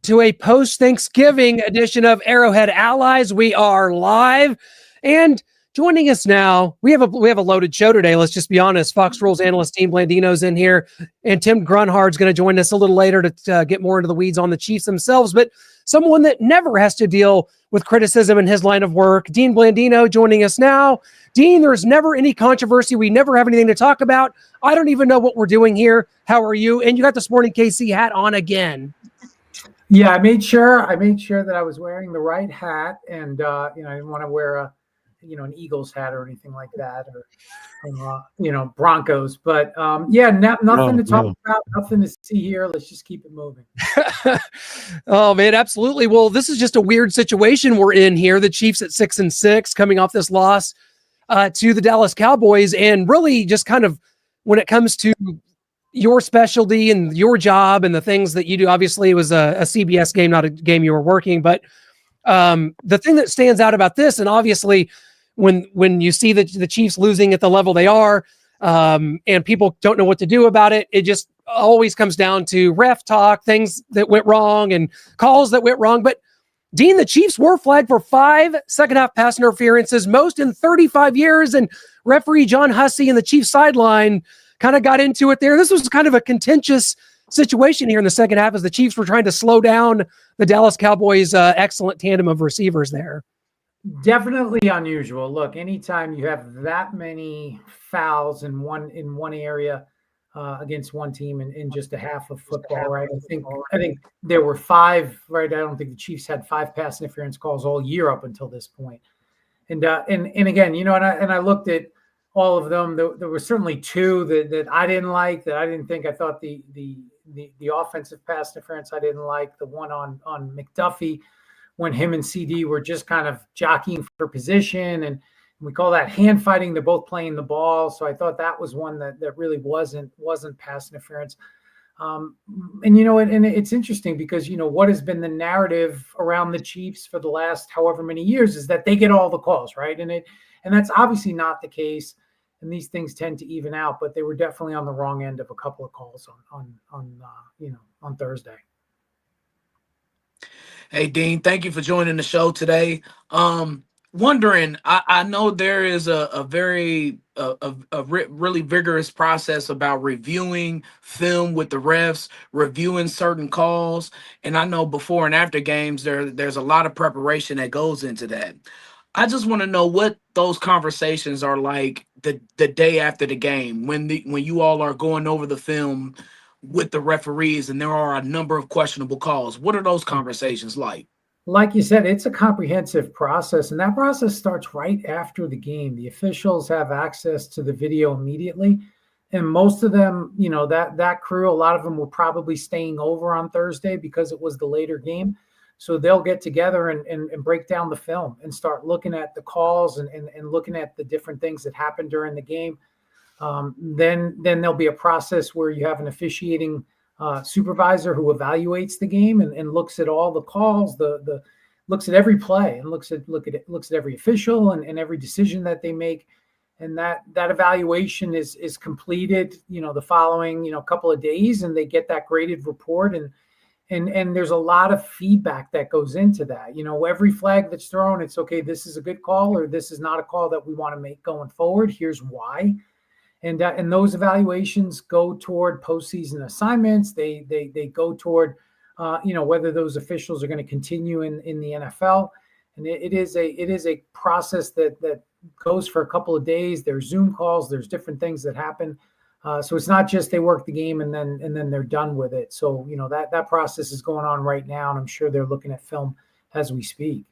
to a post-Thanksgiving edition of Arrowhead Allies. We are live, and joining us now, we have a loaded show today. Let's just be honest. Fox Rules analyst Dean Blandino's in here, and Tim Grunhard's going to join us a little later to get more into the weeds on the Chiefs themselves. But someone that never has to deal with criticism in his line of work, Dean Blandino, joining us now. Dean, there's never any controversy. We never have anything to talk about. I don't even know what we're doing here. How are you? And you got the Sporting KC hat on again. Yeah, I made sure that I was wearing the right hat, and I didn't want to wear an Eagles hat or anything like that, or Broncos. But nothing to talk about, nothing to see here. Let's just keep it moving. Oh man, absolutely. Well, this is just a weird situation we're in here. The Chiefs at 6-6, coming off this loss to the Dallas Cowboys, and really just kind of when it comes to your specialty and your job and the things that you do. Obviously, it was a CBS game, not a game you were working. But the thing that stands out about this, and obviously when you see the Chiefs losing at the level they are, and people don't know what to do about it, it just always comes down to ref talk, things that went wrong and calls that went wrong. But Dean, the Chiefs were flagged for 5 second-half pass interferences, most in 35 years, and referee John Hussey and the Chiefs sideline kind of got into it there. This was kind of a contentious situation here in the second half as the Chiefs were trying to slow down the Dallas Cowboys' excellent tandem of receivers there. Definitely unusual. Look, anytime you have that many fouls in one area against one team in just a half of football, right? I think there were 5, right? I don't think the Chiefs had 5 pass interference calls all year up until this point. And again, and I looked at all of them. There were certainly 2 that I didn't like, that I didn't think. I thought the offensive pass interference I didn't like. The one on McDuffie, when him and CD were just kind of jockeying for position, and we call that hand fighting. They're both playing the ball, so I thought that was one that really wasn't pass interference. And it's interesting because what has been the narrative around the Chiefs for the last however many years is that they get all the calls, right? And that's obviously not the case. And these things tend to even out, but they were definitely on the wrong end of a couple of calls on Thursday. Hey, Dean, thank you for joining the show today. Wondering, I know there is a really vigorous process about reviewing film with the refs, reviewing certain calls, and I know before and after games there's a lot of preparation that goes into that. I just want to know what those conversations are like the day after the game when you all are going over the film with the referees and there are a number of questionable calls. What are those conversations like? Like you said, it's a comprehensive process, and that process starts right after the game. The officials have access to the video immediately, and most of them, that crew, a lot of them were probably staying over on Thursday because it was the later game. So they'll get together and break down the film and start looking at the calls and looking at the different things that happened during the game. Then there'll be a process where you have an officiating supervisor who evaluates the game and looks at all the calls, looks at every play and looks at every official and every decision that they make. And that evaluation is completed, the following, couple of days, and they get that graded report. And there's a lot of feedback that goes into that. Every flag that's thrown, it's okay, this is a good call, or this is not a call that we want to make going forward. Here's why. And those evaluations go toward postseason assignments. They go toward, whether those officials are going to continue in the NFL. And it is a process that goes for a couple of days. There's Zoom calls. There's different things that happen. So it's not just they work the game and then they're done with it. So, that process is going on right now, and I'm sure they're looking at film as we speak.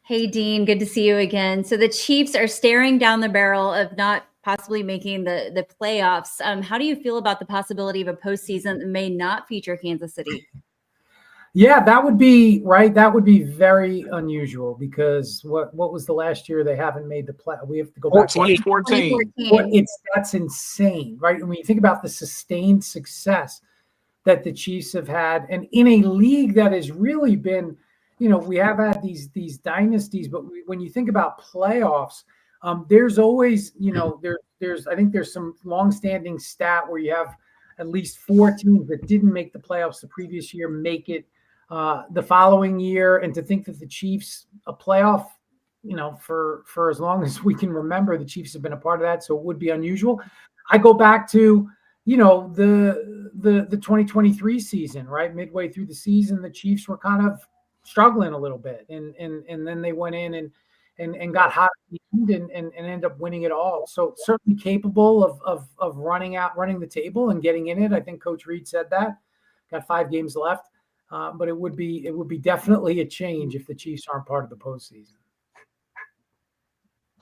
Hey, Dean, good to see you again. So the Chiefs are staring down the barrel of not possibly making the playoffs. How do you feel about the possibility of a postseason that may not feature Kansas City? Yeah, that would be right. That would be very unusual because what was the last year they haven't made the play? We have to go back to 2014. That's insane, right? And when you think about the sustained success that the Chiefs have had, and in a league that has really been, we have had these dynasties, but when you think about playoffs, there's always, I think there's some longstanding stat where you have at least 4 teams that didn't make the playoffs the previous year make it the following year, and to think that the Chiefs, a playoff, for as long as we can remember, the Chiefs have been a part of that, so it would be unusual. I go back to the 2023 season, right? Midway through the season, the Chiefs were kind of struggling a little bit, and then they went in and got hot at the end and ended up winning it all. So certainly capable of running the table and getting in it. I think Coach Reed said that. Got 5 games left, but it would be definitely a change if the Chiefs aren't part of the postseason.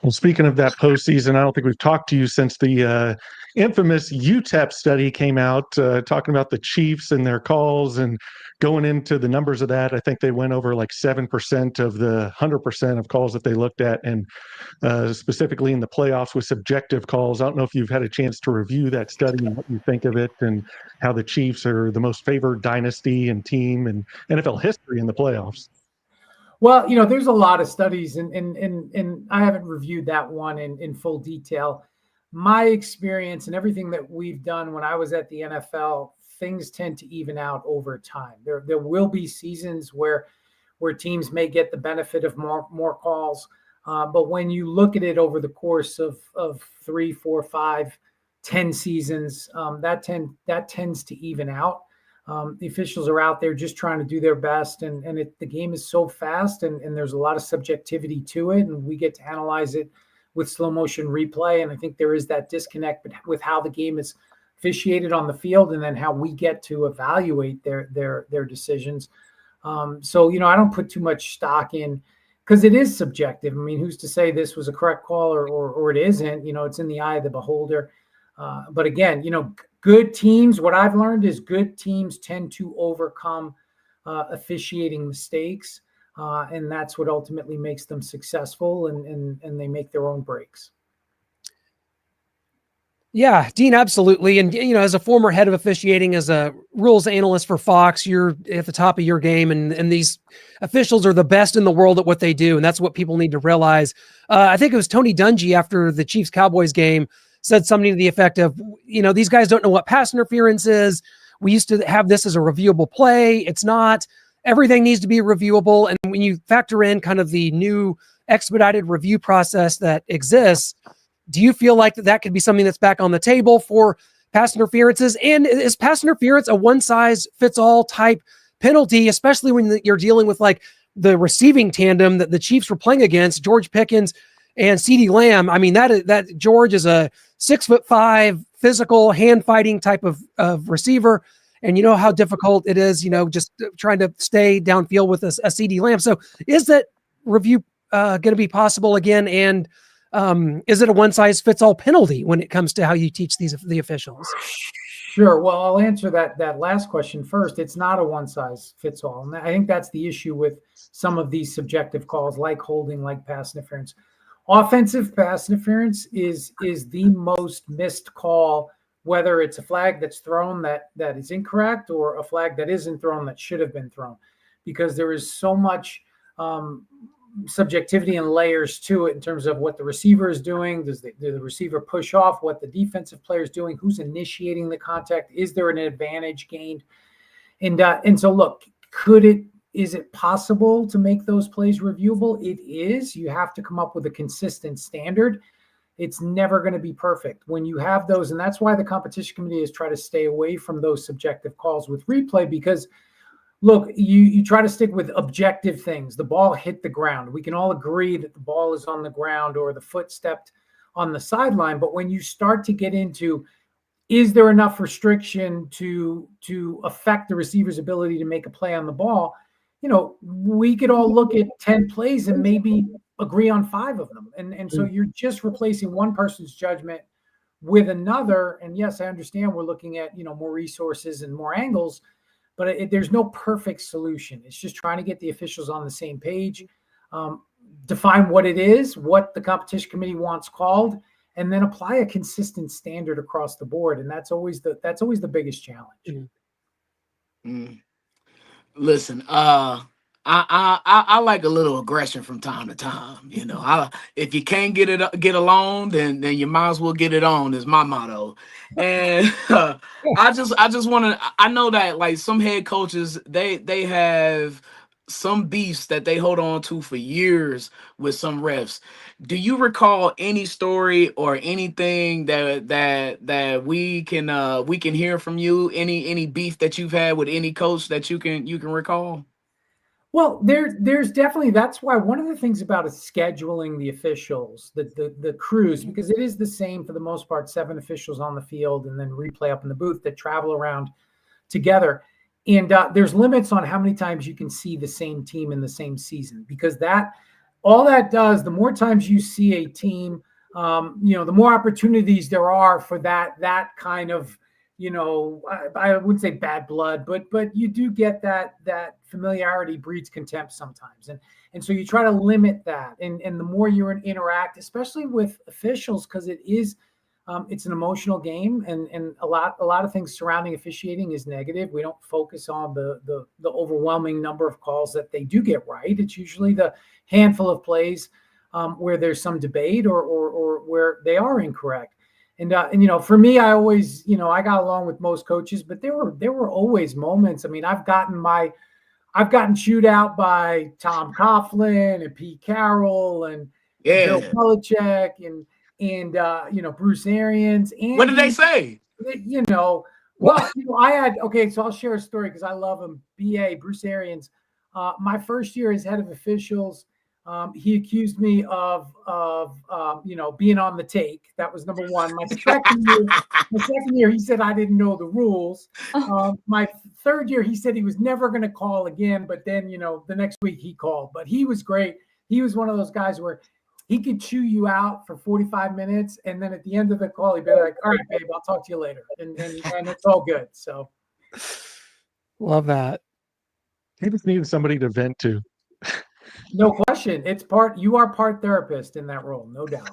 Well, speaking of that postseason, I don't think we've talked to you since the infamous UTEP study came out, talking about the Chiefs and their calls and going into the numbers of that. I think they went over like 7% of the 100% of calls that they looked at, and specifically in the playoffs with subjective calls. I don't know if you've had a chance to review that study and what you think of it, and how the Chiefs are the most favored dynasty and team in NFL history in the playoffs. Well, there's a lot of studies, and I haven't reviewed that one in full detail. My experience and everything that we've done when I was at the NFL, things tend to even out over time. There will be seasons where teams may get the benefit of more calls, but when you look at it over the course of 3, 4, 5, 10 seasons, that tends to even out. The officials are out there just trying to do their best, and the game is so fast, and there's a lot of subjectivity to it, and we get to analyze it with slow motion replay. And I think there is that disconnect with how the game is officiated on the field, and then how we get to evaluate their decisions. So I don't put too much stock in, because it is subjective. I mean, who's to say this was a correct call or it isn't? It's in the eye of the beholder. But again, good teams, what I've learned is good teams tend to overcome officiating mistakes. And that's what ultimately makes them successful, and they make their own breaks. Yeah, Dean, absolutely. And, as a former head of officiating, as a rules analyst for Fox, you're at the top of your game, and these officials are the best in the world at what they do. And that's what people need to realize. I think it was Tony Dungy after the Chiefs-Cowboys game said something to the effect of, these guys don't know what pass interference is. We used to have this as a reviewable play. It's not. Everything needs to be reviewable. And when you factor in kind of the new expedited review process that exists, do you feel like that could be something that's back on the table for pass interferences? And is pass interference a one-size-fits-all type penalty, especially when you're dealing with like the receiving tandem that the Chiefs were playing against, George Pickens and CeeDee Lamb? I mean, that George is a 6'5" physical hand fighting type of receiver. And you know how difficult it is, just trying to stay downfield with a CeeDee Lamb. So is that review going to be possible again? And is it a one-size-fits-all penalty when it comes to how you teach the officials? Sure. Well, I'll answer that last question first. It's not a one-size-fits-all. And I think that's the issue with some of these subjective calls, like holding, like pass interference. Offensive pass interference is the most missed call, whether it's a flag that's thrown that is incorrect, or a flag that isn't thrown that should have been thrown, because there is so much subjectivity and layers to it in terms of what the receiver is doing. Does the receiver push off? What the defensive player is doing? Who's initiating the contact? Is there an advantage gained? And so look, is it possible to make those plays reviewable? It is. You have to come up with a consistent standard. It's never going to be perfect when you have those. And that's why the competition committee is trying to stay away from those subjective calls with replay, because look, you try to stick with objective things. The ball hit the ground. We can all agree that the ball is on the ground, or the foot stepped on the sideline. But when you start to get into, is there enough restriction to affect the receiver's ability to make a play on the ball? We could all look at 10 plays and maybe agree on 5 of them. And so you're just replacing one person's judgment with another. And yes, I understand we're looking at, more resources and more angles, but there's no perfect solution. It's just trying to get the officials on the same page, define what it is, what the competition committee wants called, and then apply a consistent standard across the board. And that's always the biggest challenge. Listen, I like a little aggression from time to time. You know, if you can't get along, then you might as well get it on is my motto. And I just want to. I know that like some head coaches, they have some beefs that they hold on to for years with some refs. Do you recall any story or anything that we can hear from you? Any beef that you've had with any coach that you can recall? Well, there's definitely, that's why one of the things about is scheduling the officials, the crews, because it is the same for the most part, 7 officials on the field and then replay up in the booth that travel around together. And there's limits on how many times you can see the same team in the same season, because that all that does, the more times you see a team, the more opportunities there are for that kind of, I wouldn't say bad blood, but you do get that familiarity breeds contempt sometimes, and so you try to limit that, and the more you interact, especially with officials, because it is it's an emotional game, and a lot of things surrounding officiating is negative. We don't focus on the overwhelming number of calls that they do get right. It's usually the handful of plays where there's some debate or where they are incorrect. And for me, I always, I got along with most coaches, but there were always moments. I mean, I've gotten chewed out by Tom Coughlin and Pete Carroll and Bill Belichick and Bruce Arians. And What did they say? I had, so I'll share a story because I love him. Bruce Arians, my first year as head of officials, he accused me of being on the take. That was number one. My second year, he said I didn't know the rules. My third year, he said he was never going to call again. But then, the next week he called. But he was great. He was one of those guys where he could chew you out for 45 minutes, and then at the end of the call, he'd be like, "All right, babe, I'll talk to you later," and it's all good. So, love that. He just needed somebody to vent to. No question. You are part therapist in that role, no doubt.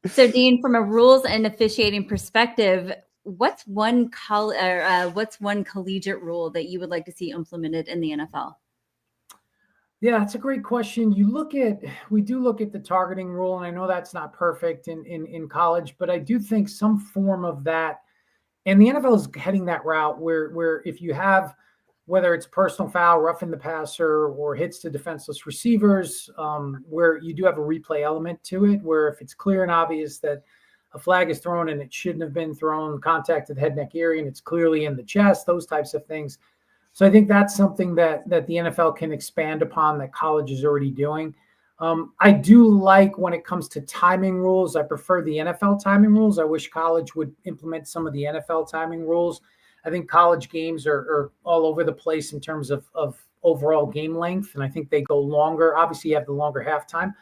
So, Dean, from a rules and officiating perspective, what's one collegiate rule that you would like to see implemented in the NFL? Yeah, that's a great question. We do look at the targeting rule, and I know that's not perfect in college, but I do think some form of that, and the NFL is heading that route where if you have, whether it's personal foul, roughing the passer, or hits to defenseless receivers, where you do have a replay element to it, where if it's clear and obvious that a flag is thrown and it shouldn't have been thrown, contact to the head neck area, and it's clearly in the chest, those types of things. So I think that's something that the NFL can expand upon that college is already doing. I do like when it comes to timing rules. I prefer the NFL timing rules. I wish college would implement some of the NFL timing rules. I think college games are all over the place in terms of overall game length, and I think they go longer. Obviously, you have the longer halftime,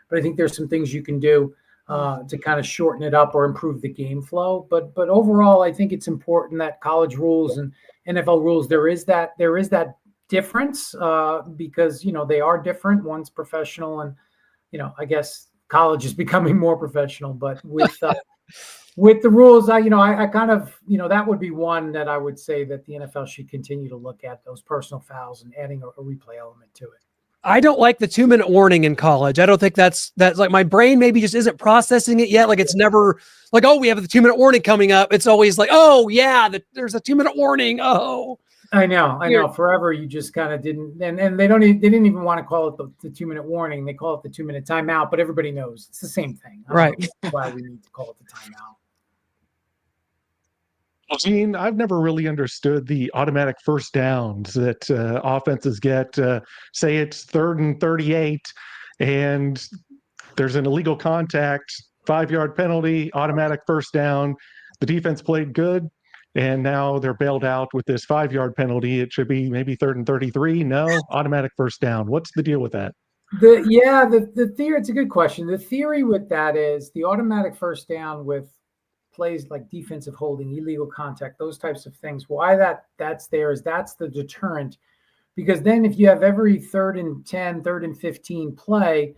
but I think there's some things you can do to kind of shorten it up or improve the game flow. But overall, I think it's important that college rules and NFL rules, there is that difference because they are different. One's professional, and I guess college is becoming more professional. But with the rules, I kind of, that would be one that I would say that the NFL should continue to look at, those personal fouls and adding a replay element to it. I don't like the 2-minute warning in college. I don't think that's like my brain maybe just isn't processing it yet. Like it's never like, oh, we have the 2-minute warning coming up. It's always like, oh yeah, there's a 2-minute warning. Oh, I know. Forever you just kind of didn't, and they didn't even want to call it the 2-minute warning. They call it the 2-minute timeout, but everybody knows it's the same thing. Right. That's why we need to call it the timeout. Gene, I've never really understood the automatic first downs that offenses get. Say it's 3rd and 38, and there's an illegal contact, 5-yard penalty, automatic first down. The defense played good, and now they're bailed out with this 5-yard penalty. It should be maybe 3rd and 33. No, automatic first down. What's the deal with that? The theory, it's a good question. The theory with that is the automatic first down with plays like defensive holding, illegal contact, those types of things. Why that's there is that's the deterrent, because then if you have every 3rd and 10, 3rd and 15 play,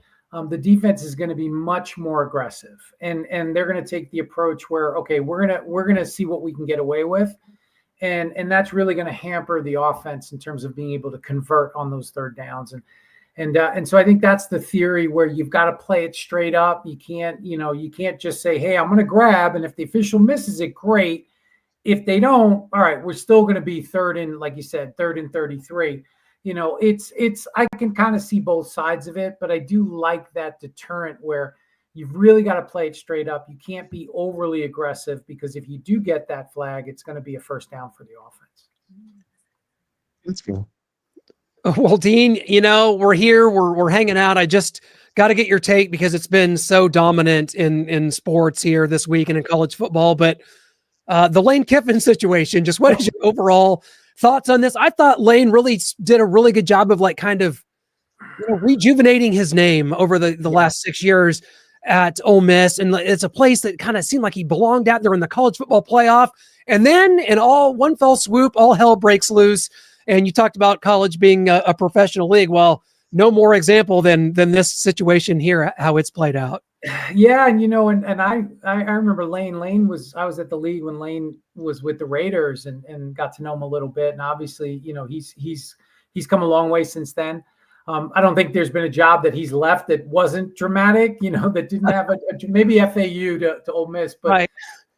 the defense is going to be much more aggressive, and they're going to take the approach where, okay, we're going to see what we can get away with. And that's really going to hamper the offense in terms of being able to convert on those third downs. And so I think that's the theory where you've got to play it straight up. You can't just say, hey, I'm going to grab. And if the official misses it, great. If they don't, all right, we're still going to be third and, like you said, third and 33. I can kind of see both sides of it, but I do like that deterrent where you've really got to play it straight up. You can't be overly aggressive, because if you do get that flag, it's going to be a first down for the offense. That's cool. Well, Dean, we're here, we're hanging out. I just got to get your take because it's been so dominant in sports here this week and in college football. But the Lane Kiffin situation, just what is your overall thoughts on this? I thought Lane really did a really good job of kind of rejuvenating his name over the last 6 years at Ole Miss. And it's a place that kind of seemed like he belonged out there in the college football playoff. And then in all one fell swoop, all hell breaks loose. And you talked about college being a professional league. Well, no more example than this situation here, how it's played out. Yeah. And I remember Lane. I was at the league when Lane was with the Raiders and got to know him a little bit. And obviously, he's come a long way since then. I don't think there's been a job that he's left that wasn't dramatic, that didn't have maybe FAU to Ole Miss, but right.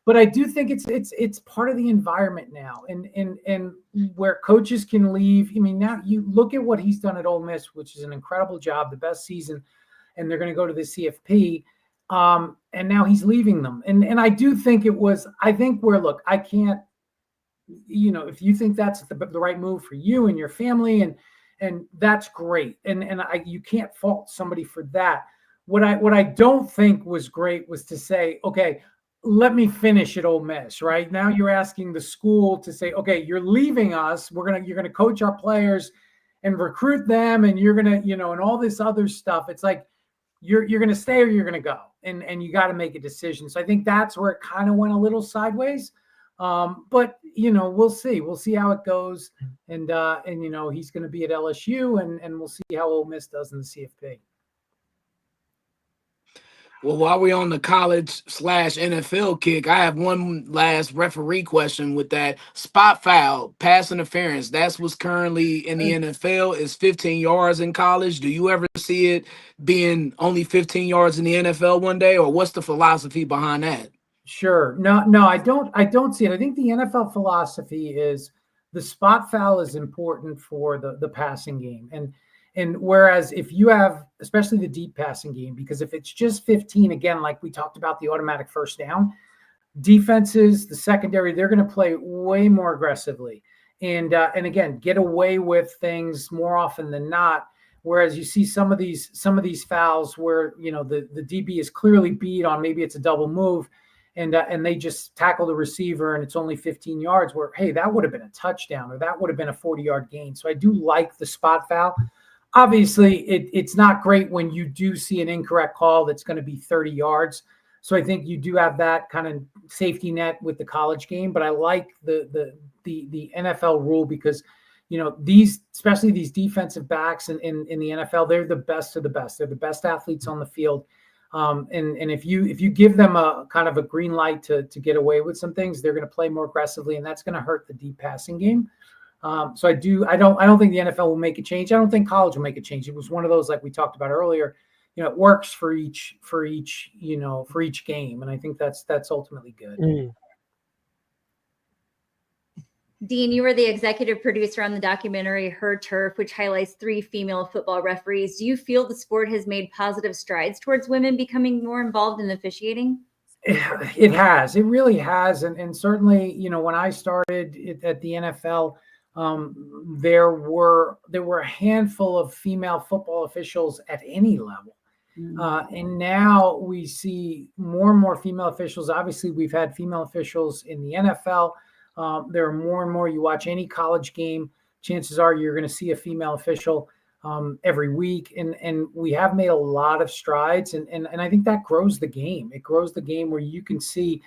But I do think it's part of the environment now, and where coaches can leave. I mean, now you look at what he's done at Ole Miss, which is an incredible job, the best season, and they're going to go to the CFP. And now he's leaving them. And I do think I can't, if you think that's the right move for you and your family, and that's great. And you can't fault somebody for that. What I don't think was great was to say, okay, let me finish at Ole Miss, right? Now you're asking the school to say, okay, you're leaving us. You're going to coach our players and recruit them. And you're going to, and all this other stuff. It's like, you're going to stay or you're going to go, and you got to make a decision. So I think that's where it kind of went a little sideways. But we'll see how it goes. And he's going to be at LSU, and we'll see how Ole Miss does in the CFP. Well, while we're on the college/NFL kick, I have one last referee question with that spot foul, pass interference. That's what's currently in the NFL is 15 yards in college. Do you ever see it being only 15 yards in the NFL one day, or what's the philosophy behind that? Sure. No, I don't see it. I think the NFL philosophy is the spot foul is important for the passing game. And whereas if you have, especially the deep passing game, because if it's just 15, again, like we talked about the automatic first down, defenses, the secondary, they're going to play way more aggressively. And again, get away with things more often than not. Whereas you see some of these fouls where, the DB is clearly beat on, maybe it's a double move, and they just tackle the receiver and it's only 15 yards where, hey, that would have been a touchdown or that would have been a 40-yard gain. So I do like the spot foul. Obviously, it's not great when you do see an incorrect call that's going to be 30 yards. So I think you do have that kind of safety net with the college game. But I like the NFL rule because, especially these defensive backs in the NFL, they're the best of the best. They're the best athletes on the field. And if you give them a kind of a green light to get away with some things, they're going to play more aggressively, and that's going to hurt the deep passing game. So I don't think the NFL will make a change. I don't think college will make a change. It was one of those, like we talked about earlier, it works for each game. And I think that's ultimately good. Dean, you were the executive producer on the documentary Her Turf, which highlights 3 female football referees. Do you feel the sport has made positive strides towards women becoming more involved in officiating? It has. It really has. And certainly, when I started at the NFL, there were a handful of female football officials at any level. And now we see more and more female officials. Obviously, we've had female officials in the NFL. There are more and more. You watch any college game, chances are you're going to see a female official every week. And we have made a lot of strides. And I think that grows the game. It grows the game where you can see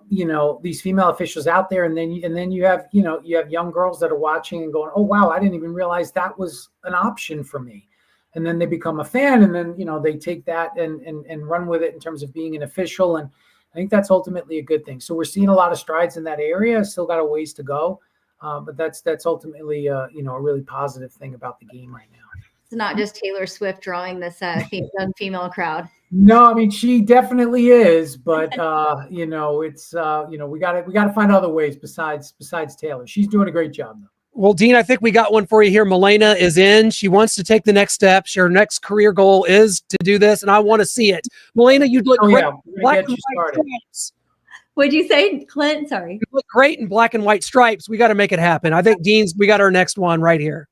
these female officials out there, and then you have young girls that are watching and going, oh wow, I didn't even realize that was an option for me. And then they become a fan, and then they take that and run with it in terms of being an official. I think that's ultimately a good thing. So we're seeing a lot of strides in that area. Still got a ways to go, but that's ultimately a really positive thing about the game right now. It's not just Taylor Swift drawing this young female crowd. No, I mean she definitely is, but it's we gotta find other ways besides Taylor. She's doing a great job though. Well, Dean, I think we got one for you here. Milena is in. She wants to take the next step. Her next career goal is to do this, and I want to see it. Milena, you look great. Yeah, we're gonna get you started. What'd you say, Clint? Sorry. You look great in black and white stripes. We got to make it happen. I think we got our next one right here.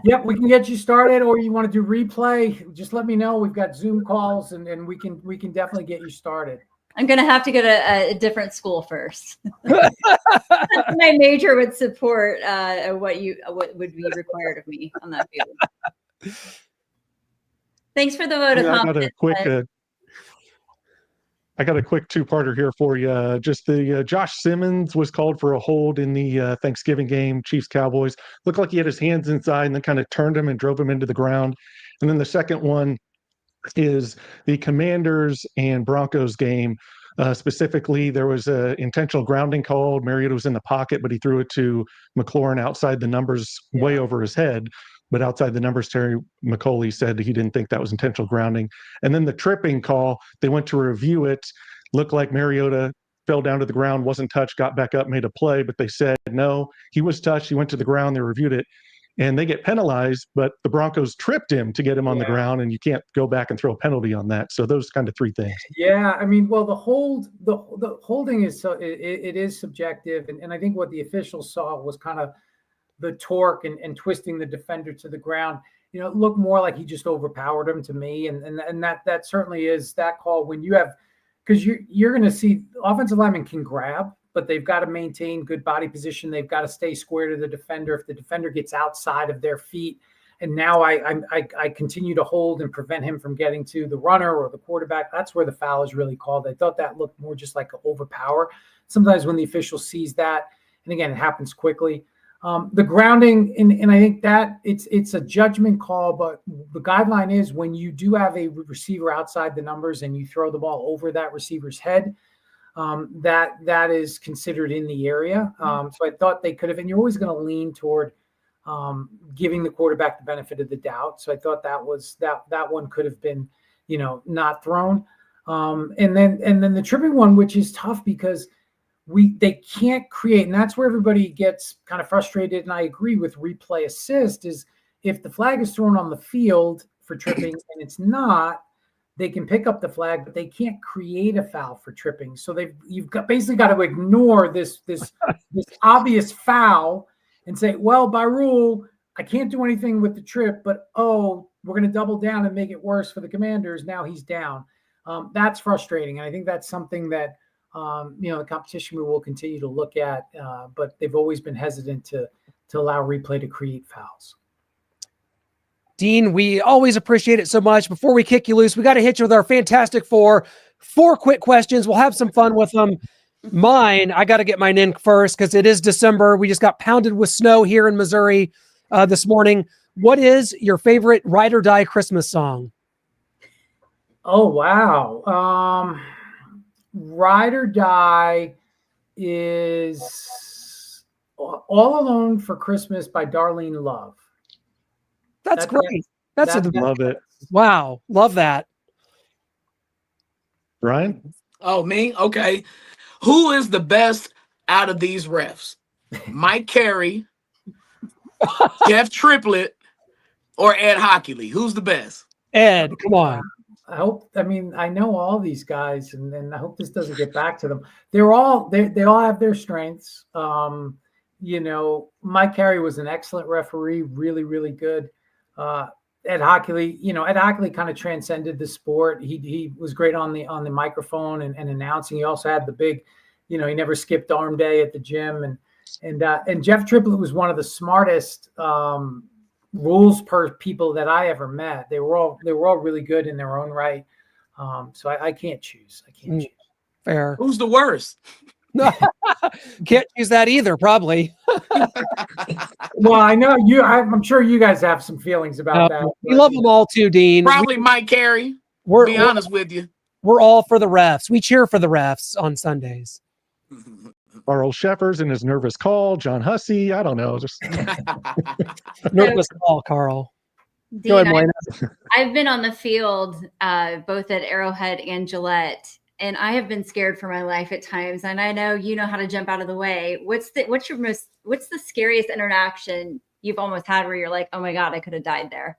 Yep, we can get you started, or you want to do replay, just let me know. We've got Zoom calls and we can definitely get you started. I'm going to have to go to a different school first. My major would support what would be required of me on that field. Thanks for the vote of confidence. I got a quick two-parter here for you. Just the Josh Simmons was called for a hold in the Thanksgiving game, Chiefs-Cowboys. Looked like he had his hands inside and then kind of turned him and drove him into the ground. And then the second one is the Commanders and Broncos game. Specifically, there was an intentional grounding called. Mariota was in the pocket, but he threw it to McLaurin outside the numbers, way over his head. But outside the numbers, Terry McCauley said he didn't think that was intentional grounding. And then the tripping call, they went to review it. Looked like Mariota fell down to the ground, wasn't touched, got back up, made a play. But they said, no, he was touched. He went to the ground. They reviewed it. And they get penalized, but the Broncos tripped him to get him on the ground, and you can't go back and throw a penalty on that. So those kind of three things. Yeah, I mean, well, the holding is it is subjective, and I think what the officials saw was kind of the torque and twisting the defender to the ground. It looked more like he just overpowered him to me, and that certainly is that call when you have, because you're going to see offensive linemen can grab, but they've got to maintain good body position. They've got to stay square to the defender. If the defender gets outside of their feet, and now I continue to hold and prevent him from getting to the runner or the quarterback, that's where the foul is really called. I thought that looked more just like an overpower. Sometimes when the official sees that, and again, it happens quickly. The grounding, and I think that it's a judgment call, but the guideline is when you do have a receiver outside the numbers and you throw the ball over that receiver's head, that is considered in the area. So I thought they could have, and you're always going to lean toward giving the quarterback the benefit of the doubt. So I thought that one could have been, not thrown. And then the tripping one, which is tough because they can't create, and that's where everybody gets kind of frustrated. And I agree with replay assist is if the flag is thrown on the field for tripping and it's not, they can pick up the flag, but they can't create a foul for tripping. So you've basically got to ignore this obvious foul and say, well, by rule, I can't do anything with the trip, but we're going to double down and make it worse for the Commanders. Now he's down. That's frustrating, and I think that's something that the competition we will continue to look at, but they've always been hesitant to allow replay to create fouls. Dean, we always appreciate it so much. Before we kick you loose, we got to hit you with our Fantastic Four quick questions. We'll have some fun with them. Mine, I got to get mine in first because it is December. We just got pounded with snow here in Missouri this morning. What is your favorite Ride or Die Christmas song? Oh, wow. Ride or Die is All Alone for Christmas by Darlene Love. That's great. Love it. Wow. Love that. Ryan? Oh, me? Okay. Who is the best out of these refs? Mike Carey, Jeff Triplett, or Ed Hockley? Who's the best? Ed, come on. I know all these guys, and I hope this doesn't get back to them. They all have their strengths. Mike Carey was an excellent referee, really, really good. Ed Hockley, Ed Hockley kind of transcended the sport. He was great on the microphone and announcing. He also had the big, he never skipped arm day at the gym. And Jeff Triplett was one of the smartest rules per people that I ever met. They were all really good in their own right. So I can't choose. Fair. Who's the worst? Can't choose that either, probably. Well, I know I'm sure you guys have some feelings about that. We love them all too, Dean. Probably Mike Carey. Be honest with you. we're all for the refs. We cheer for the refs on Sundays. Carl Sheffers and his nervous call, John Hussey. I don't know. Just Nervous call, Carl. Dean, Go ahead, Melena. I've been on the field both at Arrowhead and Gillette, and I have been scared for my life at times. And I know you know how to jump out of the way. What's the scariest interaction you've almost had where you're like, oh my God, I could have died there?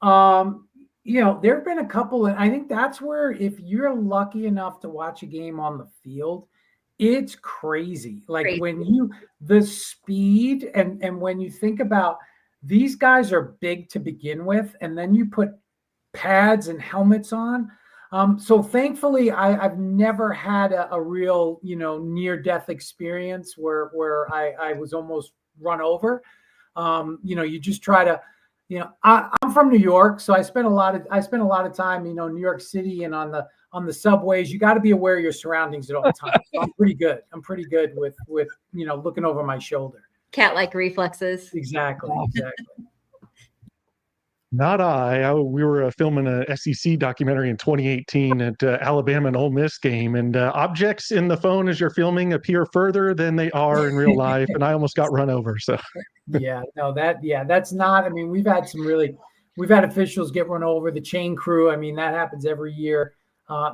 There have been a couple, and I think that's where if you're lucky enough to watch a game on the field, it's crazy. Like the speed and when you think about these guys are big to begin with, and then you put pads and helmets on. So thankfully, I've never had a real, near-death experience where I was almost run over. You just try to, I'm from New York, so I spent a lot of time, New York City and on the subways. You got to be aware of your surroundings at all times. So I'm pretty good with looking over my shoulder. Cat-like reflexes. Exactly. not I. We were filming a SEC documentary in 2018 at Alabama and Ole Miss game, and objects in the phone as you're filming appear further than they are in real life, and I almost got run over. So that's not. I mean, we've had officials get run over, the chain crew. I mean, that happens every year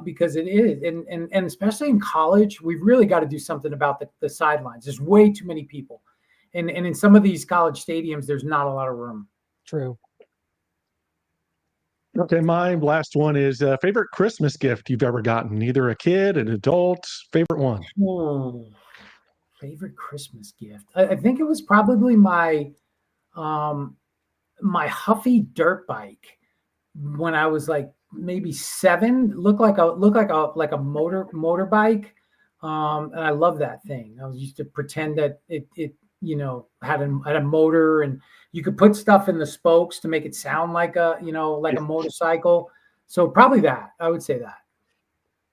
because it is, and especially in college, we've really got to do something about the sidelines. There's way too many people, and in some of these college stadiums, there's not a lot of room. True. Okay, my last one is favorite Christmas gift you've ever gotten, either a kid, an adult, favorite one. Oh, favorite Christmas gift. I think it was probably my Huffy dirt bike when I was like maybe 7. Looked like a motorbike, and I love that thing. I was used to pretend that it had a motor, and you could put stuff in the spokes to make it sound like a motorcycle. So probably that. I would say that.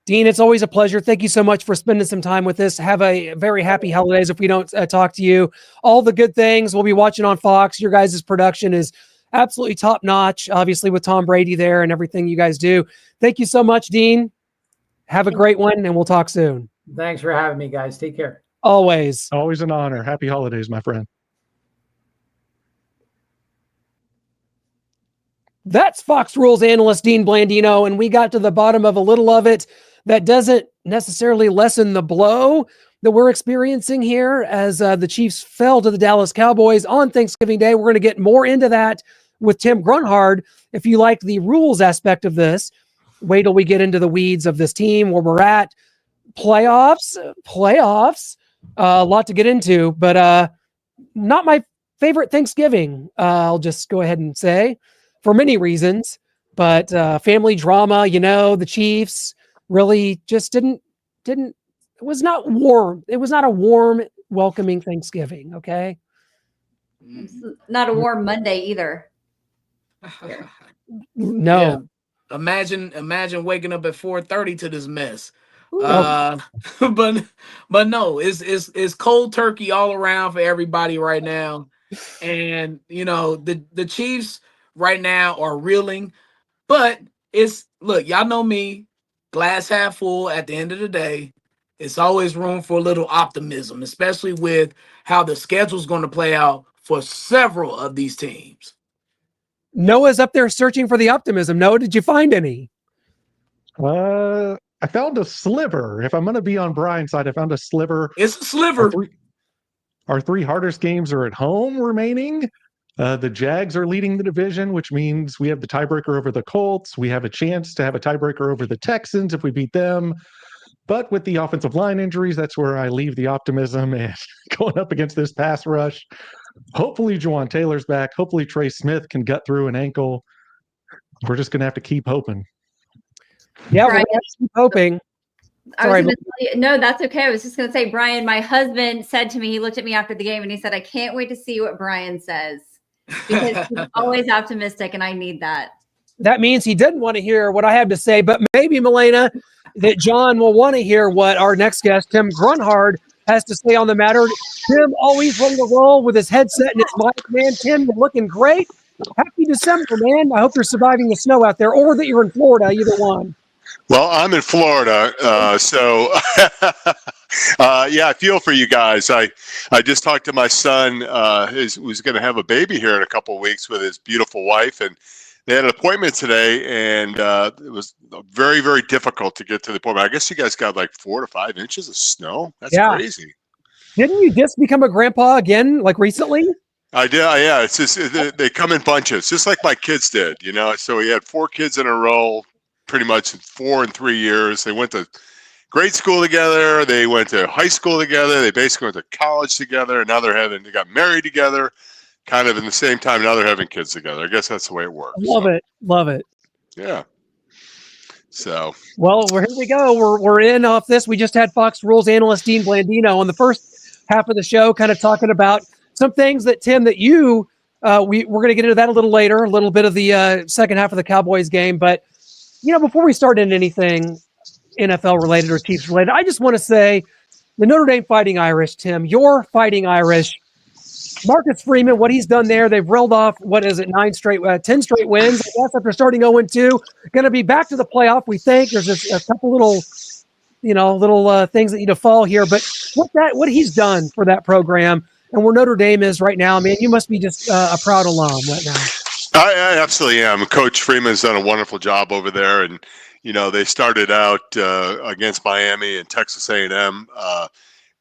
Dean, it's always a pleasure. Thank you so much for spending some time with us. Have a very happy holidays if we don't talk to you. All the good things we'll be watching on Fox. Your guys' production is absolutely top notch, obviously with Tom Brady there and everything you guys do. Thank you so much, Dean. Have a great one, and we'll talk soon. Thanks for having me, guys. Take care. Always. Always an honor. Happy holidays, my friend. That's Fox Rules analyst Dean Blandino, and we got to the bottom of a little of it that doesn't necessarily lessen the blow that we're experiencing here as the Chiefs fell to the Dallas Cowboys on Thanksgiving Day. We're going to get more into that with Tim Grunhard. If you like the rules aspect of this, wait till we get into the weeds of this team, where we're at. Playoffs, a lot to get into, but not my favorite Thanksgiving. I'll just go ahead and say, for many reasons, but family drama, the Chiefs really just didn't, it was not warm. It was not a warm, welcoming Thanksgiving. Okay. It's not a warm Monday either. No. Yeah. Imagine waking up at 4:30 to this mess. But no, it's cold turkey all around for everybody right now. And the Chiefs right now are reeling, but look, y'all know me, glass half full. At the end of the day, it's always room for a little optimism, especially with how the schedule's going to play out for several of these teams. Noah's up there searching for the optimism. Noah, did you find any? I found a sliver. If I'm going to be on Brian's side, I found a sliver. It's a sliver. Our three hardest games are at home remaining. The Jags are leading the division, which means we have the tiebreaker over the Colts. We have a chance to have a tiebreaker over the Texans if we beat them. But with the offensive line injuries, that's where I leave the optimism. And going up against this pass rush, hopefully Juwan Taylor's back. Hopefully Trey Smith can gut through an ankle. We're just going to have to keep hoping. Yeah, we're keep hoping. No, that's okay. I was just going to say, Brian, my husband said to me, he looked at me after the game and he said, I can't wait to see what Brian says, because he's always optimistic and I need that. That means he didn't want to hear what I have to say, but maybe, Melena, that John will want to hear what our next guest, Tim Grunhard, has to say on the matter. Tim always ready to roll with his headset and his mic. Man, Tim, you're looking great. Happy December, man. I hope you're surviving the snow out there, or that you're in Florida, either one. Well, I'm in Florida, so yeah, I feel for you guys. I just talked to my son, who's going to have a baby here in a couple of weeks with his beautiful wife, and they had an appointment today, and it was very, very difficult to get to the appointment. I guess you guys got like 4 to 5 inches of snow. That's crazy. Didn't you just become a grandpa again, like recently? I did. Yeah, it's just they come in bunches, just like my kids did. So we had 4 kids in a row, pretty much 4 and 3 years. They went to grade school together. They went to high school together. They basically went to college together. And now they got married together, kind of in the same time. Now they're having kids together. I guess that's the way it works. Love it. Yeah. So, well, here we go. We're in off this. We just had Fox Rules analyst Dean Blandino on the first half of the show, kind of talking about some things that, Tim, that we're going to get into that a little later, a little bit of the second half of the Cowboys game. But, before we start into anything NFL related or Chiefs related, I just want to say the Notre Dame Fighting Irish, Tim, your Fighting Irish, Marcus Freeman, what he's done there, they've reeled off, 10 straight wins, I guess, after starting 0-2. Going to be back to the playoff, we think. There's a couple little things that need to fall here. But what he's done for that program and where Notre Dame is right now, man, you must be just a proud alum right now. I absolutely am. Coach Freeman's done a wonderful job over there. And, they started out against Miami and Texas A&M.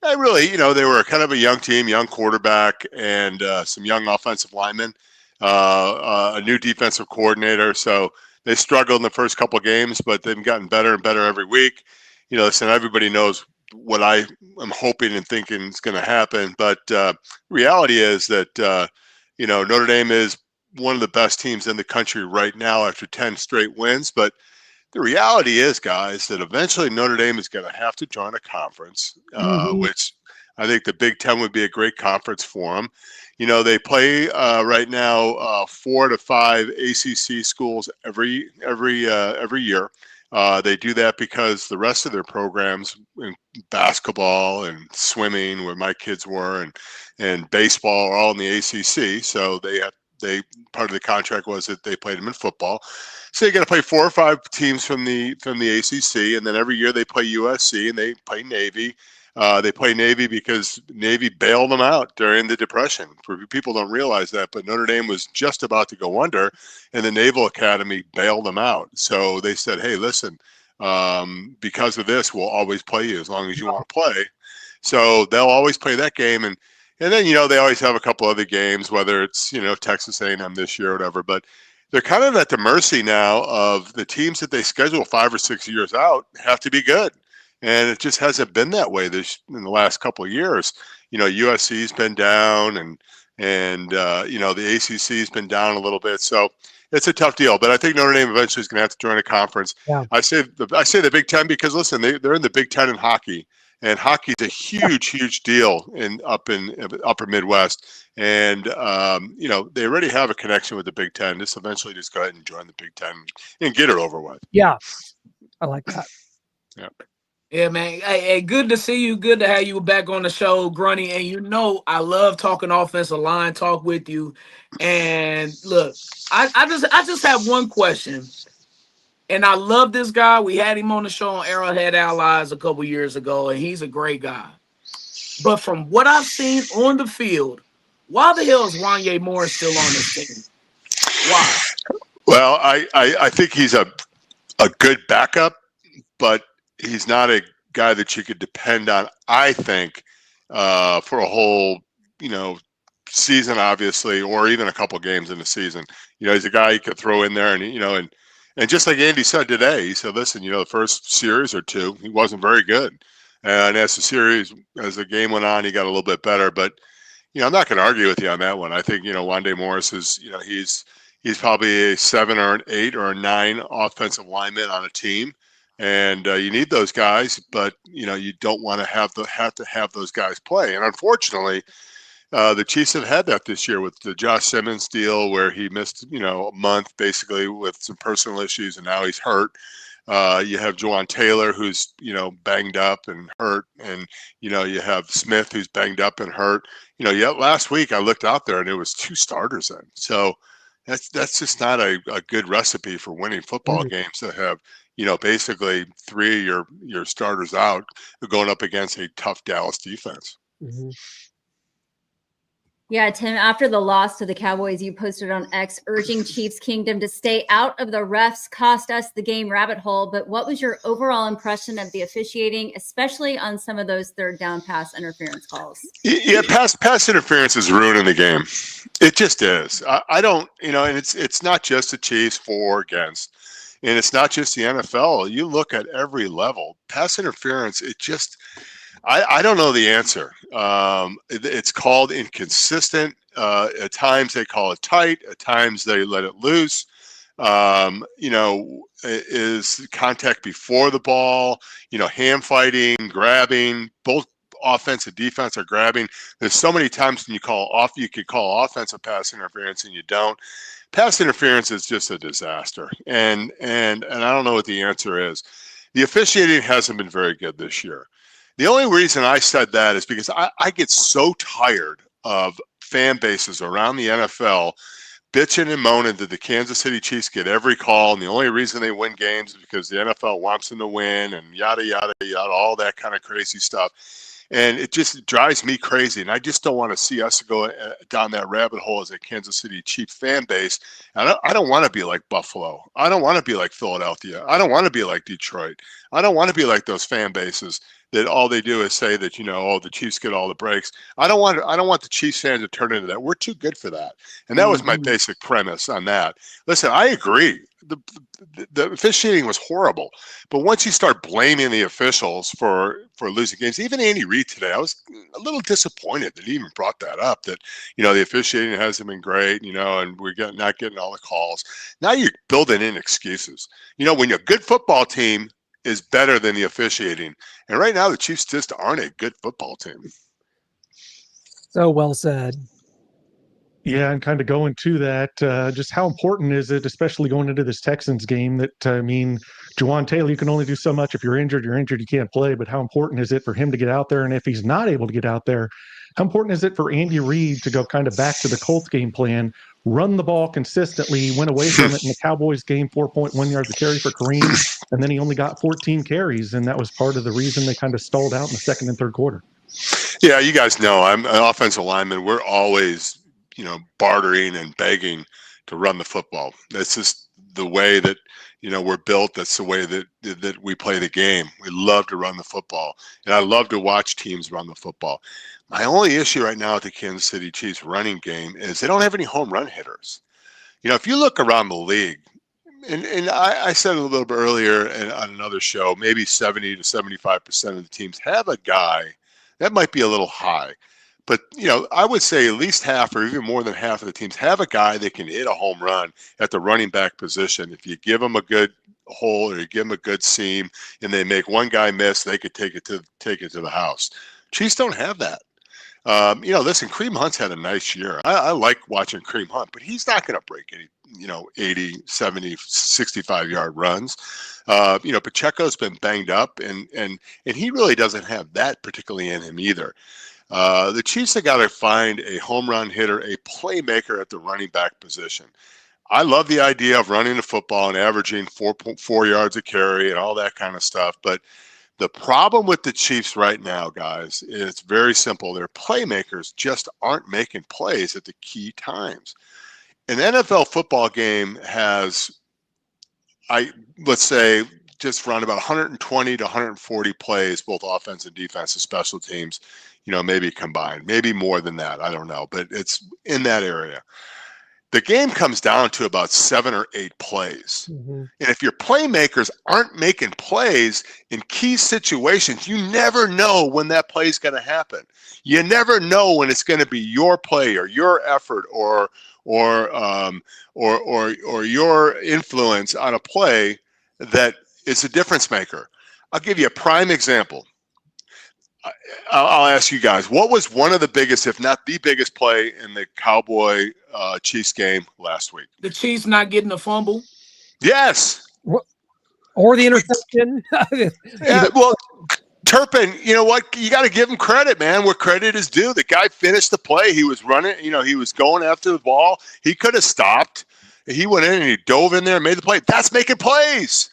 They were kind of a young team, young quarterback, and some young offensive linemen, a new defensive coordinator. So they struggled in the first couple of games, but they've gotten better and better every week. Listen, everybody knows what I am hoping and thinking is going to happen. But reality is that, Notre Dame is one of the best teams in the country right now after 10 straight wins. But the reality is, guys, that eventually Notre Dame is going to have to join a conference, which I think the Big Ten would be a great conference for them. They play right now 4 to 5 ACC schools every year. They do that because the rest of their programs in basketball and swimming, where my kids were, and baseball are all in the ACC. So they part of the contract was that they played them in football. So you're going to play 4 or 5 teams from the ACC, and then every year they play USC and they play Navy. They play Navy because Navy bailed them out during the Depression. People don't realize that, but Notre Dame was just about to go under, and the Naval Academy bailed them out. So they said, hey, listen, because of this, we'll always play you as long as you want to play. So they'll always play that game. And then, they always have a couple other games, whether it's, Texas A&M this year or whatever. But they're kind of at the mercy now of the teams that they schedule 5 or 6 years out have to be good. And it just hasn't been that way in the last couple of years. USC's been down, and the ACC's been down a little bit. So it's a tough deal. But I think Notre Dame eventually is going to have to join a conference. Yeah. I say the Big Ten because, listen, they're in the Big Ten in hockey. And hockey's a huge, huge deal up in upper Midwest. And, they already have a connection with the Big Ten. Just eventually just go ahead and join the Big Ten and get it over with. Yeah, I like that. Yeah. Yeah, man. Hey, good to see you. Good to have you back on the show, Grunny. And I love talking offensive line talk with you. And look, I just have one question. And I love this guy. We had him on the show on Arrowhead Allies a couple years ago, and he's a great guy. But from what I've seen on the field, why the hell is Wanya Morris still on this team? Why? Well, I think he's a good backup, but he's not a guy that you could depend on, I think, for a whole, season, obviously, or even a couple games in the season. He's a guy you could throw in there, and just like Andy said today, he said, listen, the first series or two, he wasn't very good. And as the game went on, he got a little bit better. But, I'm not going to argue with you on that one. I think, Wande Morris is, he's probably a 7 or an 8 or a 9 offensive lineman on a team. And you need those guys, but, you don't want to have to have those guys play. And unfortunately, the Chiefs have had that this year with the Josh Simmons deal, where he missed, a month basically with some personal issues, and now he's hurt. You have Juwan Taylor, who's, banged up and hurt. And, you have Smith, who's banged up and hurt. Last week I looked out there and there was 2 starters in. So that's just not a good recipe for winning football games, to have, basically 3 of your starters out going up against a tough Dallas defense. Mm-hmm. Yeah, Tim, after the loss to the Cowboys, you posted on X urging Chiefs Kingdom to stay out of the refs cost us the game rabbit hole. But what was your overall impression of the officiating, especially on some of those third down pass interference calls? Yeah, pass interference is ruining the game. It just is. I don't, and it's not just the Chiefs for or against, and it's not just the NFL. You look at every level, pass interference. It just, I don't know the answer. It's called inconsistent. At times they call it tight. At times they let it loose. Is contact before the ball, hand fighting, grabbing, both offense and defense are grabbing. There's so many times when you could call offensive pass interference and you don't. Pass interference is just a disaster. And I don't know what the answer is. The officiating hasn't been very good this year. The only reason I said that is because I get so tired of fan bases around the NFL bitching and moaning that the Kansas City Chiefs get every call, and the only reason they win games is because the NFL wants them to win, and yada, yada, yada, all that kind of crazy stuff. And it just drives me crazy, and I just don't want to see us go down that rabbit hole as a Kansas City Chiefs fan base. And I don't want to be like Buffalo. I don't want to be like Philadelphia. I don't want to be like Detroit. I don't want to be like those fan bases that all they do is say that, the Chiefs get all the breaks. I don't want the Chiefs fans to turn into that. We're too good for that. And that was my basic premise on that. Listen, I agree. The officiating was horrible. But once you start blaming the officials for losing games, even Andy Reid today, I was a little disappointed that he even brought that up, that, the officiating hasn't been great, and we're not getting all the calls. Now you're building in excuses. When you're a good football team is better than the officiating. And right now the Chiefs just aren't a good football team. So well said. Yeah, and kind of going to that, just how important is it, especially going into this Texans game, that, Juwan Taylor, you can only do so much. If you're injured, you can't play. But how important is it for him to get out there? And if he's not able to get out there, how important is it for Andy Reid to go kind of back to the Colts game plan, run the ball consistently, went away from it in the Cowboys game, 4.1 yards a carry for Kareem, and then he only got 14 carries, and that was part of the reason they kind of stalled out in the second and third quarter. Yeah, you guys know I'm an offensive lineman. We're always bartering and begging to run the football. That's just the way that, we're built. That's the way that we play the game. We love to run the football, and I love to watch teams run the football. My only issue right now with the Kansas City Chiefs running game is they don't have any home run hitters. If you look around the league, and I said a little bit earlier on another show, maybe 70 to 75% of the teams have a guy. That might be a little high. But, I would say at least half or even more than half of the teams have a guy that can hit a home run at the running back position. If you give them a good hole or you give them a good seam and they make one guy miss, they could take it to the house. Chiefs don't have that. Listen, Kareem Hunt's had a nice year. I like watching Kareem Hunt, but he's not going to break any, 80, 70, 65-yard runs. Pacheco's been banged up, and he really doesn't have that particularly in him either. The Chiefs have got to find a home run hitter, a playmaker at the running back position. I love the idea of running the football and averaging 4.4 yards a carry and all that kind of stuff. But the problem with the Chiefs right now, guys, is it's very simple. Their playmakers just aren't making plays at the key times. An NFL football game has, let's say, just around about 120 to 140 plays, both offense and defense and special teams, maybe combined, maybe more than that. I don't know, but it's in that area. The game comes down to about 7 or 8 plays. Mm-hmm. And if your playmakers aren't making plays in key situations, you never know when that play is going to happen. You never know when it's going to be your play or your effort or your influence on a play that is a difference maker. I'll give you a prime example. I'll ask you guys, what was one of the biggest, if not the biggest play in the Cowboy Chiefs game last week? The Chiefs not getting a fumble? Yes. Or the interception. Yeah, well, Turpin, you know what? You got to give him credit, man, where credit is due. The guy finished the play. He was running, he was going after the ball. He could have stopped. He went in and he dove in there and made the play. That's making plays.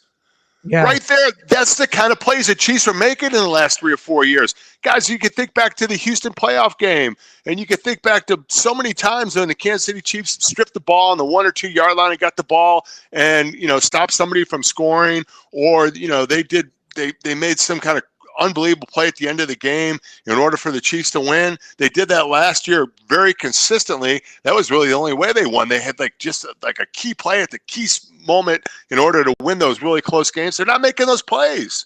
Yeah. Right there, that's the kind of plays the Chiefs are making in the last 3 or 4 years. Guys, you could think back to the Houston playoff game, and you could think back to so many times when the Kansas City Chiefs stripped the ball on the 1 or 2 yard line and got the ball and, stopped somebody from scoring, or, they made some kind of unbelievable play at the end of the game in order for the Chiefs to win. They did that last year very consistently. That was really the only way they won. They had just a key play at the key moment in order to win those really close games. They're not making those plays.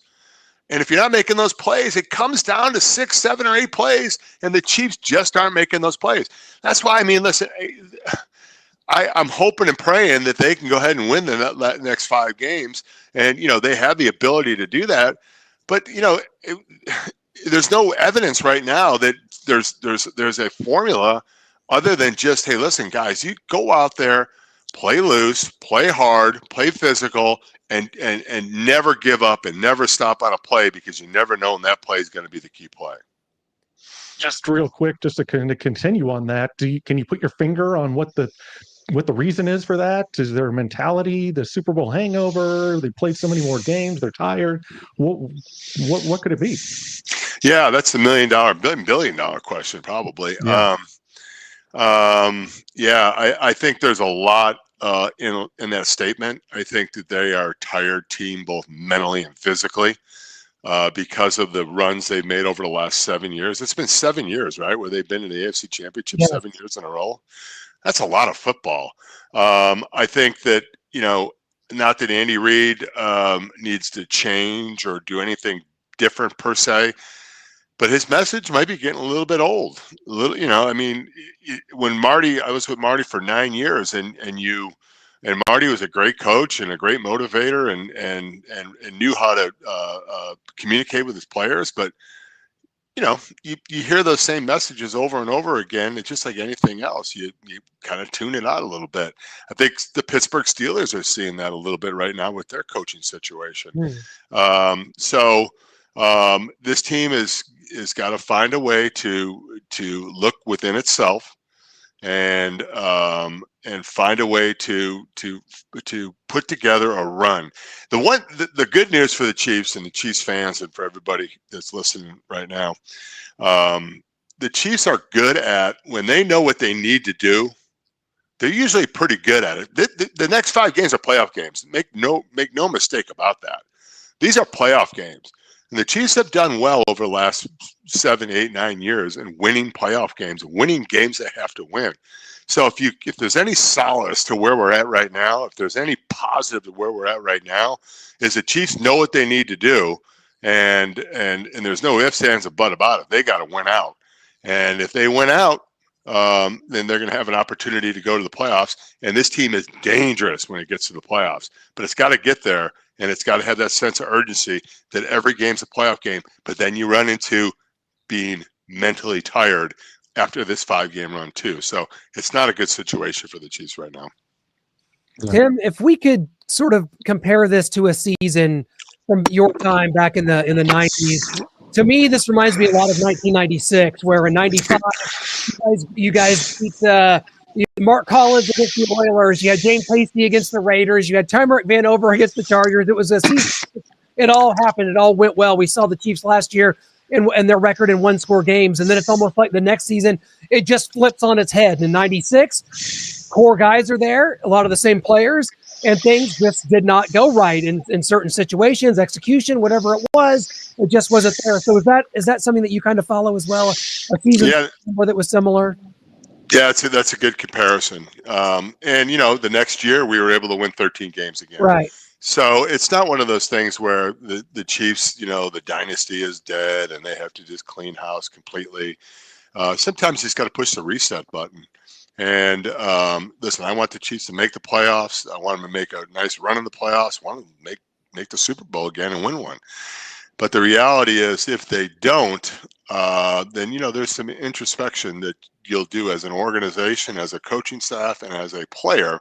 And if you're not making those plays, it comes down to 6, 7, or 8 plays, and the Chiefs just aren't making those plays. That's why, listen, I'm hoping and praying that they can go ahead and win the next 5 games. And, they have the ability to do that. But, there's no evidence right now that there's a formula other than just, hey, listen, guys, you go out there, play loose, play hard, play physical, and never give up and never stop on a play, because you never know when that play is going to be the key play. Just real quick, just to kind of continue on that, can you put your finger on what the reason is for that? Is there a mentality, the Super Bowl hangover? They played so many more games, they're tired. What could it be? Yeah, that's the billion dollar question, probably. Yeah. I think there's a lot in that statement. I think that they are a tired team, both mentally and physically, because of the runs they've made over the last 7 years. It's been 7 years, right, where they've been in the AFC Championship 7 years in a row. That's a lot of football. I think that, not that Andy Reid needs to change or do anything different per se, but his message might be getting a little bit old. When I was with Marty for 9 years, and Marty was a great coach and a great motivator and knew how to communicate with his players. But, you hear those same messages over and over again. It's just like anything else. You kind of tune it out a little bit. I think the Pittsburgh Steelers are seeing that a little bit right now with their coaching situation. This team is got to find a way to look within itself and find a way to put together a run. The good news for the Chiefs and the Chiefs fans and for everybody that's listening right now, the Chiefs are good at, when they know what they need to do, they're usually pretty good at it. The next 5 games are playoff games. Make no mistake about that. These are playoff games. And the Chiefs have done well over the last 7, 8, 9 years in winning playoff games, winning games they have to win. So if there's any solace to where we're at right now, if there's any positive to where we're at right now, is the Chiefs know what they need to do, and there's no ifs, ands, or buts about it. They got to win out, and if they win out, then they're going to have an opportunity to go to the playoffs. And this team is dangerous when it gets to the playoffs, but it's got to get there. And it's got to have that sense of urgency that every game's a playoff game. But then you run into being mentally tired after this 5-game run too. So it's not a good situation for the Chiefs right now. Tim, if we could sort of compare this to a season from your time back in the 90s, to me, this reminds me a lot of 1996, where in 95, you guys beat Mark Collins against the Oilers. You had James Hasty against the Raiders. You had Tymer Vanover against the Chargers. It was a season. It all happened. It all went well. We saw the Chiefs last year and their record in 1-score games. And then it's almost like the next season, it just flips on its head. In 96, core guys are there, a lot of the same players, and things just did not go right in certain situations, execution, whatever it was. It just wasn't there. So is that something that you kind of follow as well? A season where that was similar? Yeah, that's a good comparison. And the next year we were able to win 13 games again. Right. So it's not one of those things where the Chiefs, the dynasty is dead and they have to just clean house completely. Sometimes you just got to push the reset button. And listen, I want the Chiefs to make the playoffs. I want them to make a nice run in the playoffs. I want them to make the Super Bowl again and win one. But the reality is, if they don't, then there's some introspection that you'll do as an organization, as a coaching staff, and as a player.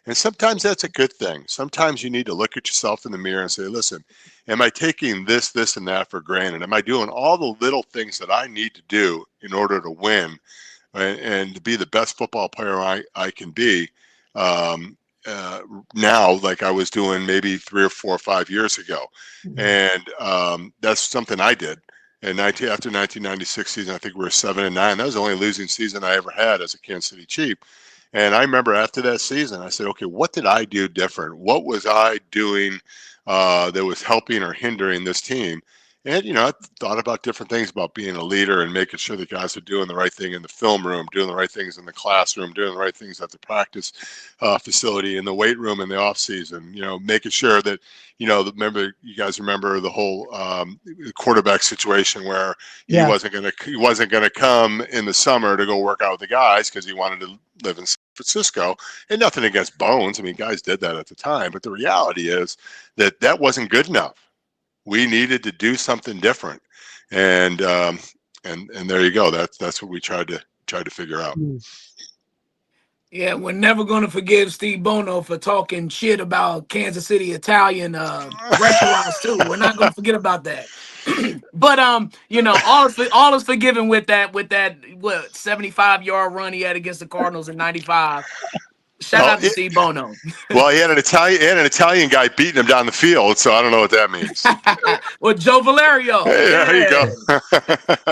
And sometimes that's a good thing. Sometimes you need to look at yourself in the mirror and say, listen, am I taking this, and that for granted? Am I doing all the little things that I need to do in order to win and to be the best football player I can be? now like I was doing maybe 3 or 4 or 5 years ago. Mhm. And that's something I did. And after 1996 season, I think we were 7-9. That was the only losing season I ever had as a Kansas City Chief. And I remember after that season, I said, okay, what did I do different? What was I doing that was helping or hindering this team? And, I thought about different things about being a leader and making sure the guys are doing the right thing in the film room, doing the right things in the classroom, doing the right things at the practice facility, in the weight room in the off season, making sure that, you guys remember the whole quarterback situation where Yeah. he wasn't going to come in the summer to go work out with the guys because he wanted to live in San Francisco. And nothing against Bones. I mean, guys did that at the time. But the reality is that wasn't good enough. We needed to do something different, and there you go. That's what we tried to figure out. Yeah, we're never going to forgive Steve Bono for talking shit about Kansas City Italian restaurants too. We're not going to forget about that. But all is forgiven with that 75-yard run he had against the Cardinals in '95. Shout out to Steve Bono. Well, he had an Italian guy beating him down the field, so I don't know what that means. Well, Joe Valerio. Hey, yeah. There you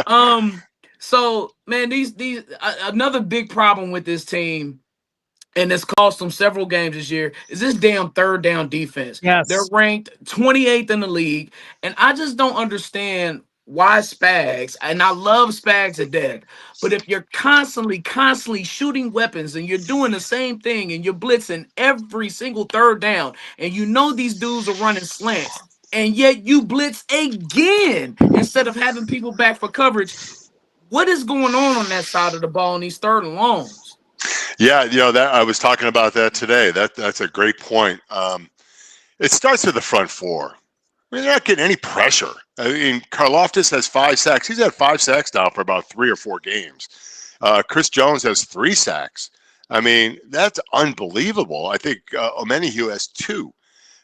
go. So man, these another big problem with this team, and it's cost them several games this year, is this damn third down defense. Yes. They're ranked 28th in the league, and I just don't understand why Spags, and I love Spags to death, but if you're constantly shooting weapons and you're doing the same thing and you're blitzing every single third down, and these dudes are running slants, and yet you blitz again instead of having people back for coverage, what is going on that side of the ball in these third and longs? Yeah, that I was talking about that today. That's a great point. It starts with the front four. I mean, they're not getting any pressure. I mean, Karlaftis has 5 sacks. He's had 5 sacks now for about 3 or 4 games. Chris Jones has 3 sacks. I mean, that's unbelievable. I think Omenihu has 2.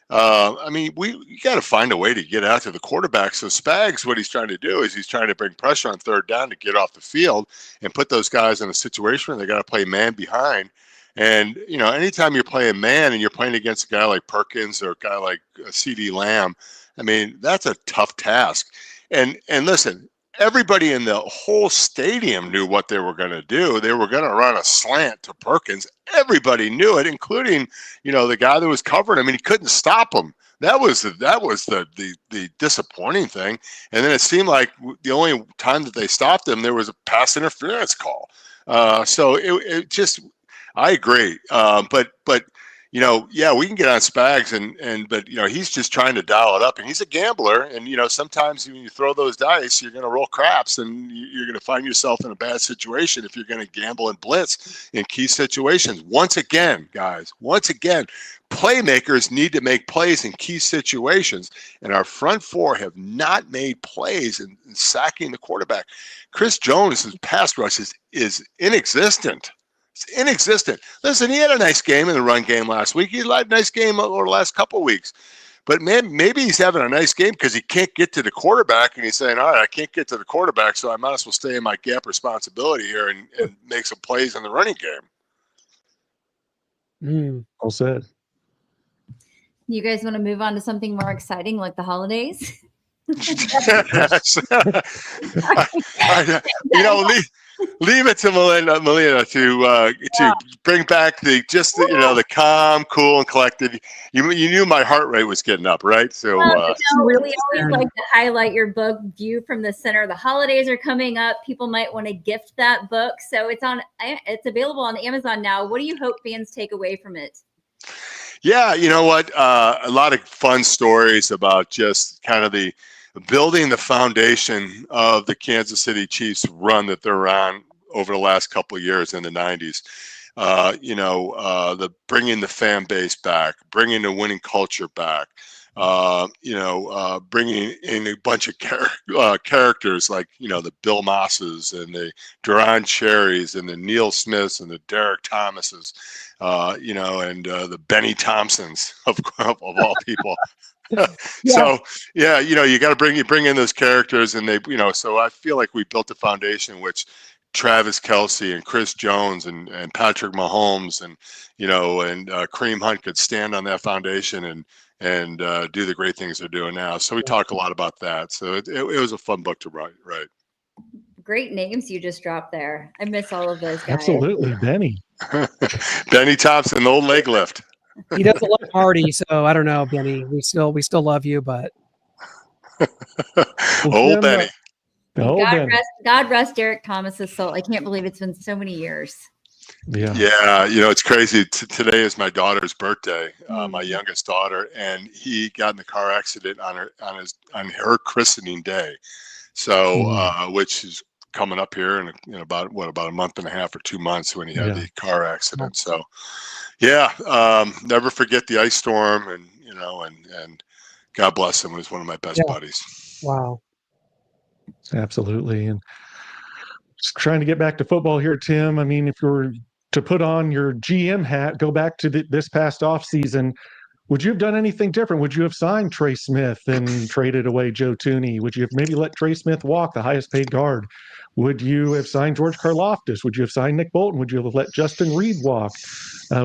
I mean, you got to find a way to get after the quarterback. So Spags, what he's trying to do is he's trying to bring pressure on third down to get off the field and put those guys in a situation where they got to play man behind. And, anytime you're playing man and you're playing against a guy like Perkins or a guy like CD Lamb, I mean, that's a tough task. And listen, everybody in the whole stadium knew what they were going to do. They were going to run a slant to Perkins. Everybody knew it, including, the guy that was covering him. I mean, he couldn't stop him. That was the disappointing thing. And then it seemed like the only time that they stopped him, there was a pass interference call. So it just, I agree. But yeah, we can get on Spags but he's just trying to dial it up, and he's a gambler. And sometimes when you throw those dice, you're going to roll craps, and you're going to find yourself in a bad situation if you're going to gamble and blitz in key situations. Once again, guys, playmakers need to make plays in key situations, and our front four have not made plays in sacking the quarterback. Chris Jones' pass rush is inexistent. It's inexistent. Listen, he had a nice game in the run game last week. He had a nice game over the last couple of weeks. But, man, maybe he's having a nice game because he can't get to the quarterback, and he's saying, all right, I can't get to the quarterback, so I might as well stay in my gap responsibility here and make some plays in the running game. All said. You guys want to move on to something more exciting like the holidays? Leave it to Melina to bring back the calm, cool, and collected. You knew my heart rate was getting up, right? So we always like to highlight your book, View from the Center. The holidays are coming up. People might want to gift that book, so it's available on Amazon now. What do you hope fans take away from it? Yeah, you know what? A lot of fun stories about just kind of the building the foundation of the Kansas City Chiefs run that they're on over the last couple of years in the 90s. The bringing the fan base back, bringing the winning culture back, bringing in a bunch of characters like, the Bill Mosses and the Duran Cherries and the Neil Smiths and the Derek Thomases, and the Benny Thompsons of all people. Yeah. So you got to bring in those characters, and so I feel like we built a foundation which Travis Kelce and Chris Jones and Patrick Mahomes and Kareem Hunt could stand on that foundation and do the great things they're doing now. So we talk a lot about that. So it was a fun book to write. Great names you just dropped there. I miss all of those guys. Absolutely, Benny. Benny Thompson, the old leg lift. He doesn't love Hardy, so I don't know, Benny. We still love you, but old Benny. God rest Derek Thomas's soul. I can't believe it's been so many years. Yeah. It's crazy. Today is my daughter's birthday, my youngest daughter, and he got in the car accident on her christening day. So, which is coming up here in about a month and a half or 2 months when he had the car accident. So, never forget the ice storm, and God bless him. He was one of my best buddies. Wow. Absolutely. And just trying to get back to football here, Tim. I mean, if you were to put on your GM hat, go back to this past offseason, would you have done anything different? Would you have signed Trey Smith and traded away Joe Tooney? Would you have maybe let Trey Smith walk, the highest paid guard? Would you have signed George Karlaftis? Would you have signed Nick Bolton? Would you have let Justin Reed walk?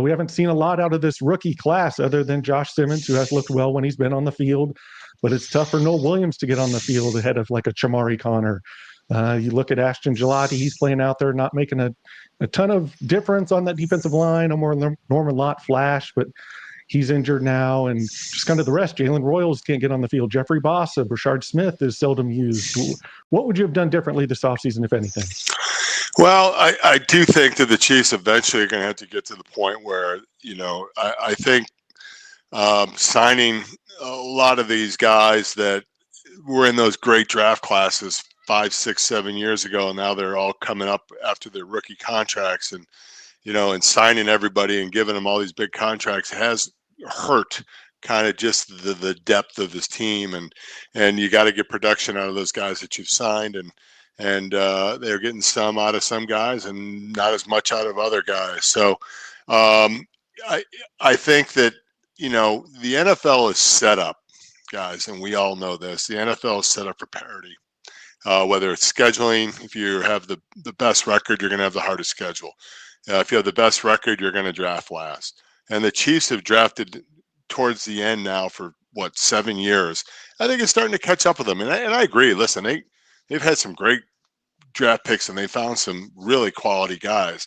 We haven't seen a lot out of this rookie class other than Josh Simmons, who has looked well when he's been on the field. But it's tough for Noel Williams to get on the field ahead of like a Chamari Connor. You look at Ashton Gelati, he's playing out there, not making a ton of difference on that defensive line. No more Norman Lott flash, but he's injured now. And just kind of the rest, Jalen Royals can't get on the field. Jeffrey Bossa, Brashard Smith is seldom used. What would you have done differently this offseason, if anything? Well, I do think that the Chiefs eventually are going to have to get to the point where, I think signing a lot of these guys that were in those great draft classes 5, 6, 7 years ago, and now they're all coming up after their rookie contracts, and signing everybody and giving them all these big contracts has hurt kind of just the depth of this team, and you got to get production out of those guys that you've signed, and they're getting some out of some guys and not as much out of other guys. So I think that the NFL is set up, guys, and we all know this. The NFL is set up for parity. Whether it's scheduling, if you have the best record, you're going to have the hardest schedule. If you have the best record, you're going to draft last. And the Chiefs have drafted towards the end now for 7 years. I think it's starting to catch up with them. And I agree. Listen, they've had some great draft picks and they found some really quality guys.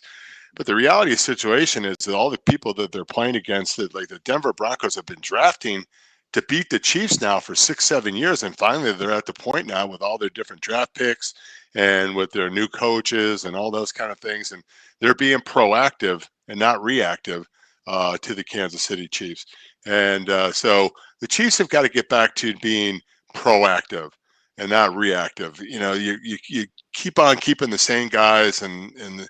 But the reality of the situation is that all the people that they're playing against, that like the Denver Broncos have been drafting to beat the Chiefs now for 6, 7 years. And finally, they're at the point now with all their different draft picks and with their new coaches and all those kind of things. And they're being proactive and not reactive to the Kansas City Chiefs. And so the Chiefs have got to get back to being proactive and not reactive. You keep on keeping the same guys and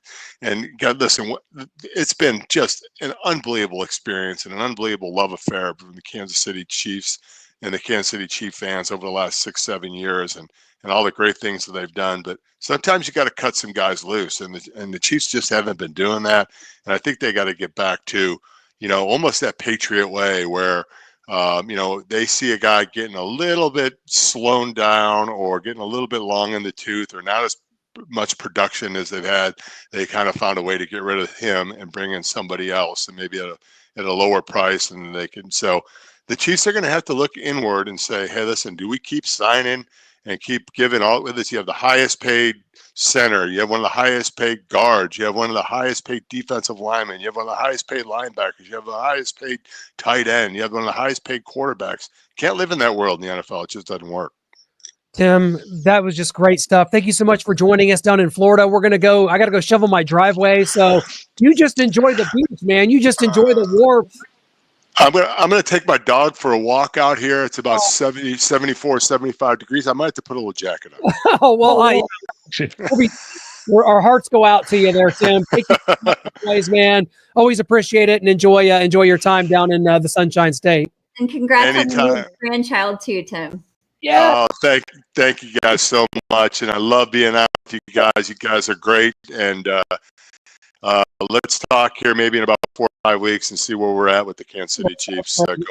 God, listen, it's been just an unbelievable experience and an unbelievable love affair from the Kansas City Chiefs and the Kansas City Chief fans over the last 6, 7 years and all the great things that they've done. But sometimes you got to cut some guys loose, and the Chiefs just haven't been doing that. And I think they got to get back to, almost that Patriot way where, they see a guy getting a little bit slowed down or getting a little bit long in the tooth or not as much production as they've had. They kind of found a way to get rid of him and bring in somebody else, and maybe at a lower price. And they can, so the Chiefs are going to have to look inward and say, hey, listen, do we keep signing and keep giving all with this? You have the highest paid center. You have one of the highest paid guards. You have one of the highest paid defensive linemen. You have one of the highest paid linebackers. You have the highest paid tight end. You have one of the highest paid quarterbacks. Can't live in that world in the NFL. It just doesn't work. Tim, that was just great stuff. Thank you so much for joining us down in Florida. I got to go shovel my driveway. So you just enjoy the beach, man. You just enjoy the warmth. I'm gonna take my dog for a walk out here. It's about 70, 74, 75 degrees. I might have to put a little jacket on. Oh, well, our hearts go out to you there, Tim. Thank you so much, guys, man. Always appreciate it and enjoy your time down in the Sunshine State. And congrats on your grandchild too, Tim. Yeah. Oh, thank you guys so much, and I love being out with you guys. You guys are great, and let's talk here maybe in about 4 or 5 weeks and see where we're at with the Kansas City Chiefs hopefully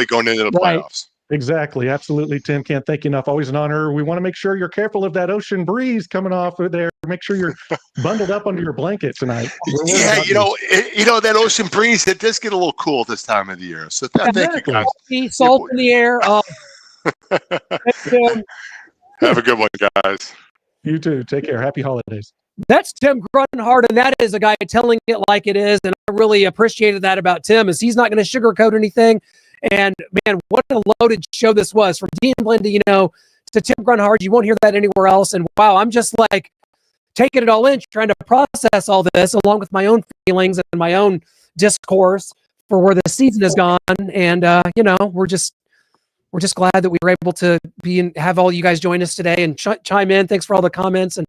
going into the playoffs. Exactly. Absolutely, Tim. Can't thank you enough. Always an honor. We want to make sure you're careful of that ocean breeze coming off of there. Make sure you're bundled up under your blanket tonight. Yeah, that ocean breeze, it does get a little cool this time of the year. So thank you, guys. Salt in the air. Have a good one, guys. You too. Take care. Happy holidays. That's Tim Grunhard, and that is a guy telling it like it is. And I really appreciated that about Tim, is he's not going to sugarcoat anything. And man, what a loaded show this was from Dean Blandino to Tim Grunhard. You won't hear that anywhere else. And wow, I'm just like taking it all in, trying to process all this along with my own feelings and my own discourse for where the season has gone. And we're just glad that we were able to have all you guys join us today and chime in. Thanks for all the comments, and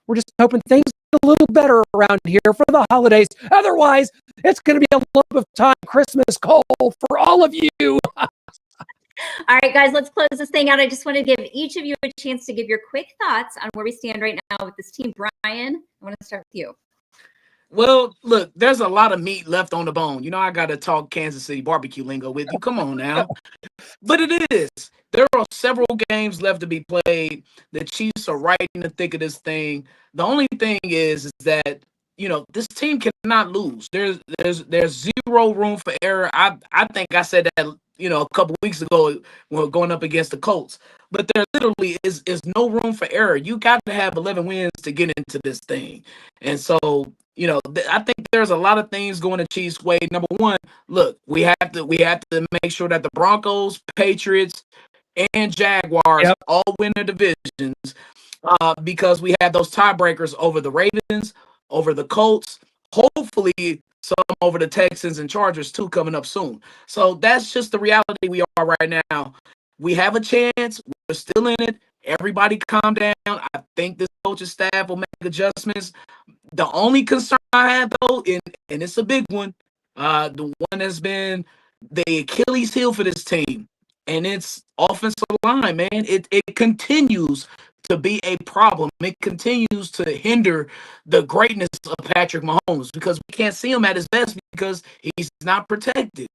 we're just hoping things get a little better around here for the holidays. Otherwise, it's going to be a lump of time Christmas coal for all of you. All right, guys, let's close this thing out. I just want to give each of you a chance to give your quick thoughts on where we stand right now with this team. Brian, I want to start with you. Well, look, there's a lot of meat left on the bone. I got to talk Kansas City barbecue lingo with you. Come on now. But it is. There are several games left to be played. The Chiefs are right in the thick of this thing. The only thing is that, this team cannot lose. There's zero room for error. I think I said that, a couple weeks ago when we're going up against the Colts. But there literally is no room for error. You got to have 11 wins to get into this thing. And so, I think there's a lot of things going to Chiefs' way. Number one, look, we have to make sure that the Broncos, Patriots, and Jaguars all win their divisions because we have those tiebreakers over the Ravens, over the Colts, hopefully some over the Texans and Chargers too coming up soon. So that's just the reality we are right now. We have a chance. We're still in it. Everybody calm down. I think this coaching staff will make adjustments. The only concern I have, though, and it's a big one, the one that's been the Achilles heel for this team, and it's offensive line, man. It continues to be a problem. It continues to hinder the greatness of Patrick Mahomes because we can't see him at his best because he's not protected.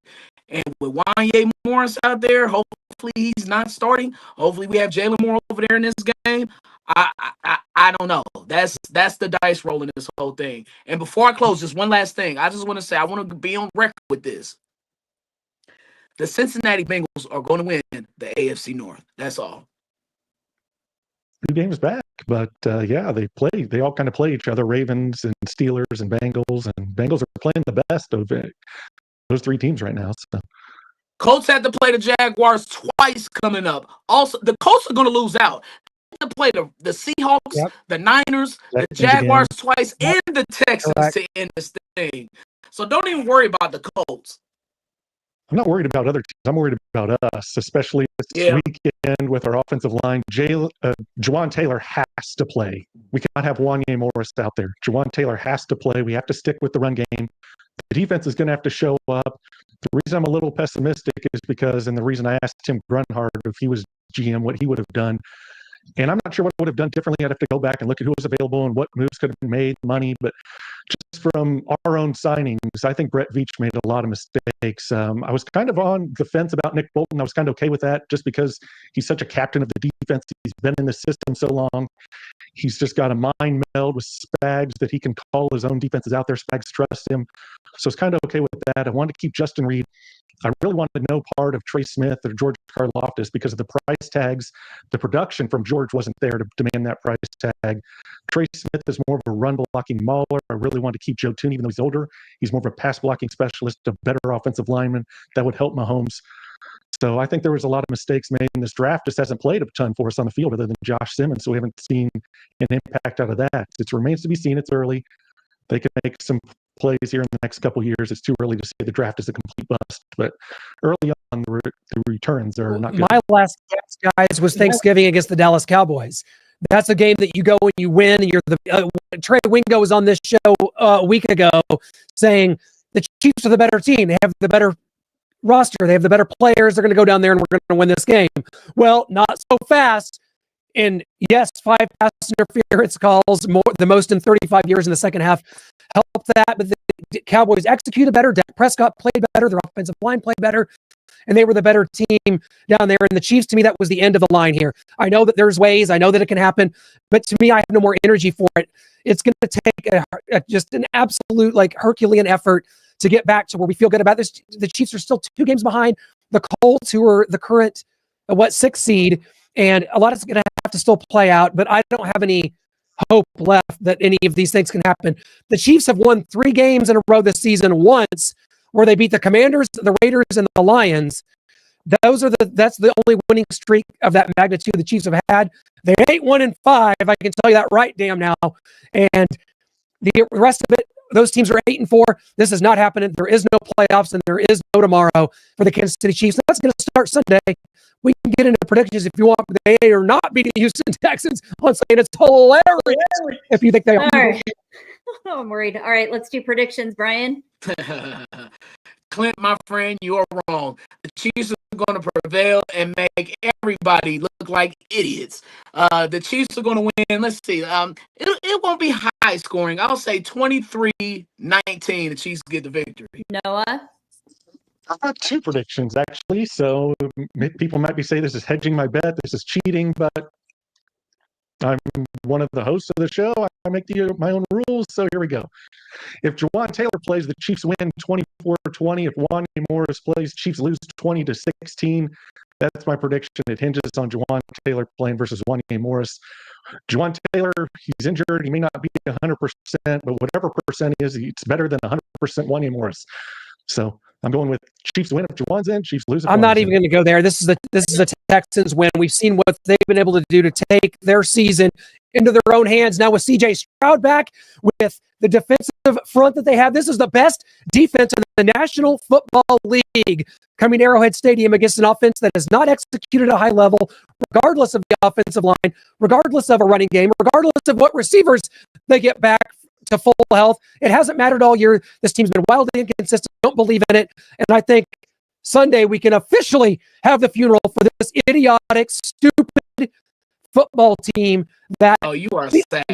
And with Wanye Morris out there, hopefully he's not starting. Hopefully we have Jalen Moore over there in this game. I don't know. That's the dice roll in this whole thing. And before I close, just one last thing. I just want to say I want to be on record with this. The Cincinnati Bengals are going to win the AFC North. That's all. 2 games back, but they all kind of play each other. Ravens and Steelers and Bengals are playing the best of it. Those 3 teams right now. So. Colts had to play the Jaguars twice coming up. Also, the Colts are going to lose out. They have to play the Seahawks, the Niners, the Jaguars twice, and the Texans to end this thing. So don't even worry about the Colts. I'm not worried about other teams. I'm worried about us, especially this weekend with our offensive line. Juwan Taylor has to play. We cannot have Wanye Morris out there. Juwan Taylor has to play. We have to stick with the run game. The defense is going to have to show up. The reason I'm a little pessimistic is because, and the reason I asked Tim Grunhard if he was GM, what he would have done. And I'm not sure what I would have done differently. I'd have to go back and look at who was available and what moves could have been made, money. But just from our own signings, I think Brett Veach made a lot of mistakes. I was kind of on the fence about Nick Bolton. I was kind of okay with that just because he's such a captain of the defense. He's been in the system so long. He's just got a mind meld with Spags that he can call his own defenses out there. Spags trusts him. So it's kind of okay with that. I wanted to keep Justin Reed. I really wanted no part of Trey Smith or George Karlaftis because of the price tags. The production from George wasn't there to demand that price tag. Trey Smith is more of a run-blocking mauler. I really wanted to keep Joe Tooney, even though he's older. He's more of a pass-blocking specialist, a better offensive lineman that would help Mahomes. So I think there was a lot of mistakes made in this draft. Just hasn't played a ton for us on the field other than Josh Simmons, so we haven't seen an impact out of that. It remains to be seen. It's early. They could make some plays here in the next couple of years. It's too early to say the draft is a complete bust, but early on, the returns are not good. My last guess, guys, was Thanksgiving against the Dallas Cowboys. That's a game that you go and you win. And you're Trey Wingo was on this show a week ago saying the Chiefs are the better team. They have the better roster. They have the better players. They're going to go down there and we're going to win this game. Well, not so fast. And yes, 5 pass interference calls, the most in 35 years in the second half, helped that. But the Cowboys executed better. Dak Prescott played better. Their offensive line played better. and they were the better team down there. And the Chiefs, to me, that was the end of the line here. I know that there's ways. I know that it can happen. But to me, I have no more energy for it. It's going to take just an absolute like Herculean effort to get back to where we feel good about this. The Chiefs are still 2 games behind the Colts, who are the current, 6th seed. And a lot is going to have to still play out. But I don't have any hope left that any of these things can happen. The Chiefs have won 3 games in a row this season, once where they beat the Commanders, the Raiders, and the Lions. That's the only winning streak of that magnitude the Chiefs have had. They ain't 1-5. I can tell you that right damn now. And the rest of it, those teams are 8-4. This is not happening. There is no playoffs, and there is no tomorrow for the Kansas City Chiefs. That's going to start Sunday. We can get into predictions if you want. They are not beating the Houston Texans on Sunday. It's hilarious if you think they are. All right. Oh, I'm worried. All right, let's do predictions, Brian. Clint, my friend, you are wrong. The Chiefs are going to prevail and make everybody look like idiots. The Chiefs are going to win. Let's see. It won't be high scoring. I'll say 23-19. The Chiefs get the victory. Noah? I've got 2 predictions, actually. So people might be saying this is hedging my bet. This is cheating, but I'm one of the hosts of the show. I make my own rules. So here we go. If Jawan Taylor plays, the Chiefs win 24-20. If Wanya Morris plays, Chiefs lose 20-16. That's my prediction. It hinges on Jawan Taylor playing versus Wanya Morris. Jawan Taylor, he's injured. He may not be 100%, but whatever percent he is, it's better than 100% Wanya Morris. So I'm going with Chiefs win if Jawan's in, Chiefs lose if I'm not Wanya's even going to go there. This is the Texans win. We've seen what they've been able to do to take their season into their own hands now with CJ Stroud back, with the defensive front that they have. This is the best defense in the National Football League coming to Arrowhead Stadium against an offense that has not executed at a high level, regardless of the offensive line, regardless of a running game, regardless of what receivers they get back to full health. It hasn't mattered all year. This team's been wildly inconsistent. Don't believe in it. And I think Sunday we can officially have the funeral for this idiotic, stupid football team that... Oh, you are sad.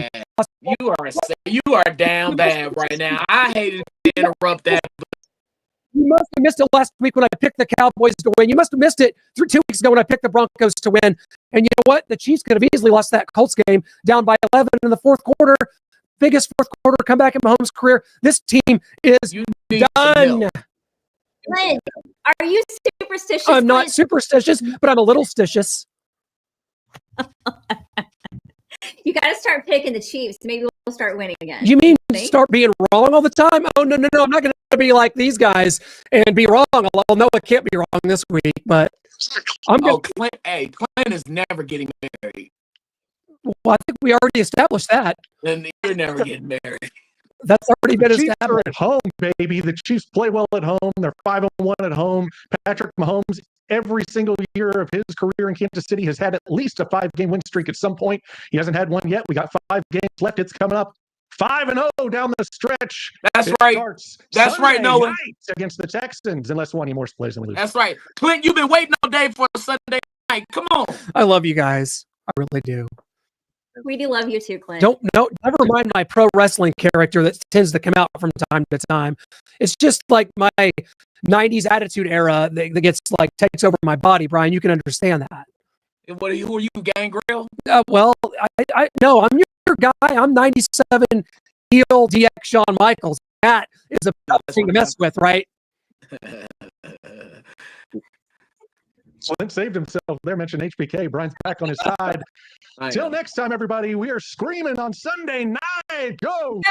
You are sad. You are down bad right now. I hated to interrupt that. You must have missed it last week when I picked the Cowboys to win. You must have missed it 2 weeks ago when I picked the Broncos to win. And you know what? The Chiefs could have easily lost that Colts game down by 11 in the fourth quarter. Biggest fourth quarter comeback in Mahomes' career. This team is done. Clint, are you superstitious? I'm not superstitious, but I'm a little stitious. You got to start picking the Chiefs. Maybe we'll start winning again. You mean start being wrong all the time? Oh, no. I'm not going to be like these guys and be wrong. I'll know it can't be wrong this week, but I'm going to... Clint is never getting married. Well, I think we already established that. And you're never getting married. That's already been Chiefs established. are at home, baby. The Chiefs play well at home. They're 5-1 at home. Patrick Mahomes, every single year of his career in Kansas City, has had at least a 5-game win streak at some point. He hasn't had one yet. We got 5 games left. It's coming up 5-0 down the stretch. That's right. That's right, Noah. Against the Texans, unless Wanya Morris plays and we lose. That's right. Clint, you've been waiting all day for a Sunday night. Come on. I love you guys. I really do. We do love you too, Clint. Never mind my pro wrestling character that tends to come out from time to time. It's just like my 90s attitude era that gets like takes over my body, Brian. You can understand that. Who are you, Gangrel? Well, I no, I'm your guy. I'm 97 heel DX Shawn Michaels. That is a tough thing to mess with, right? Clint saved himself there. Mentioned HBK. Brian's back on his side. Till next time, everybody. We are screaming on Sunday night. Go!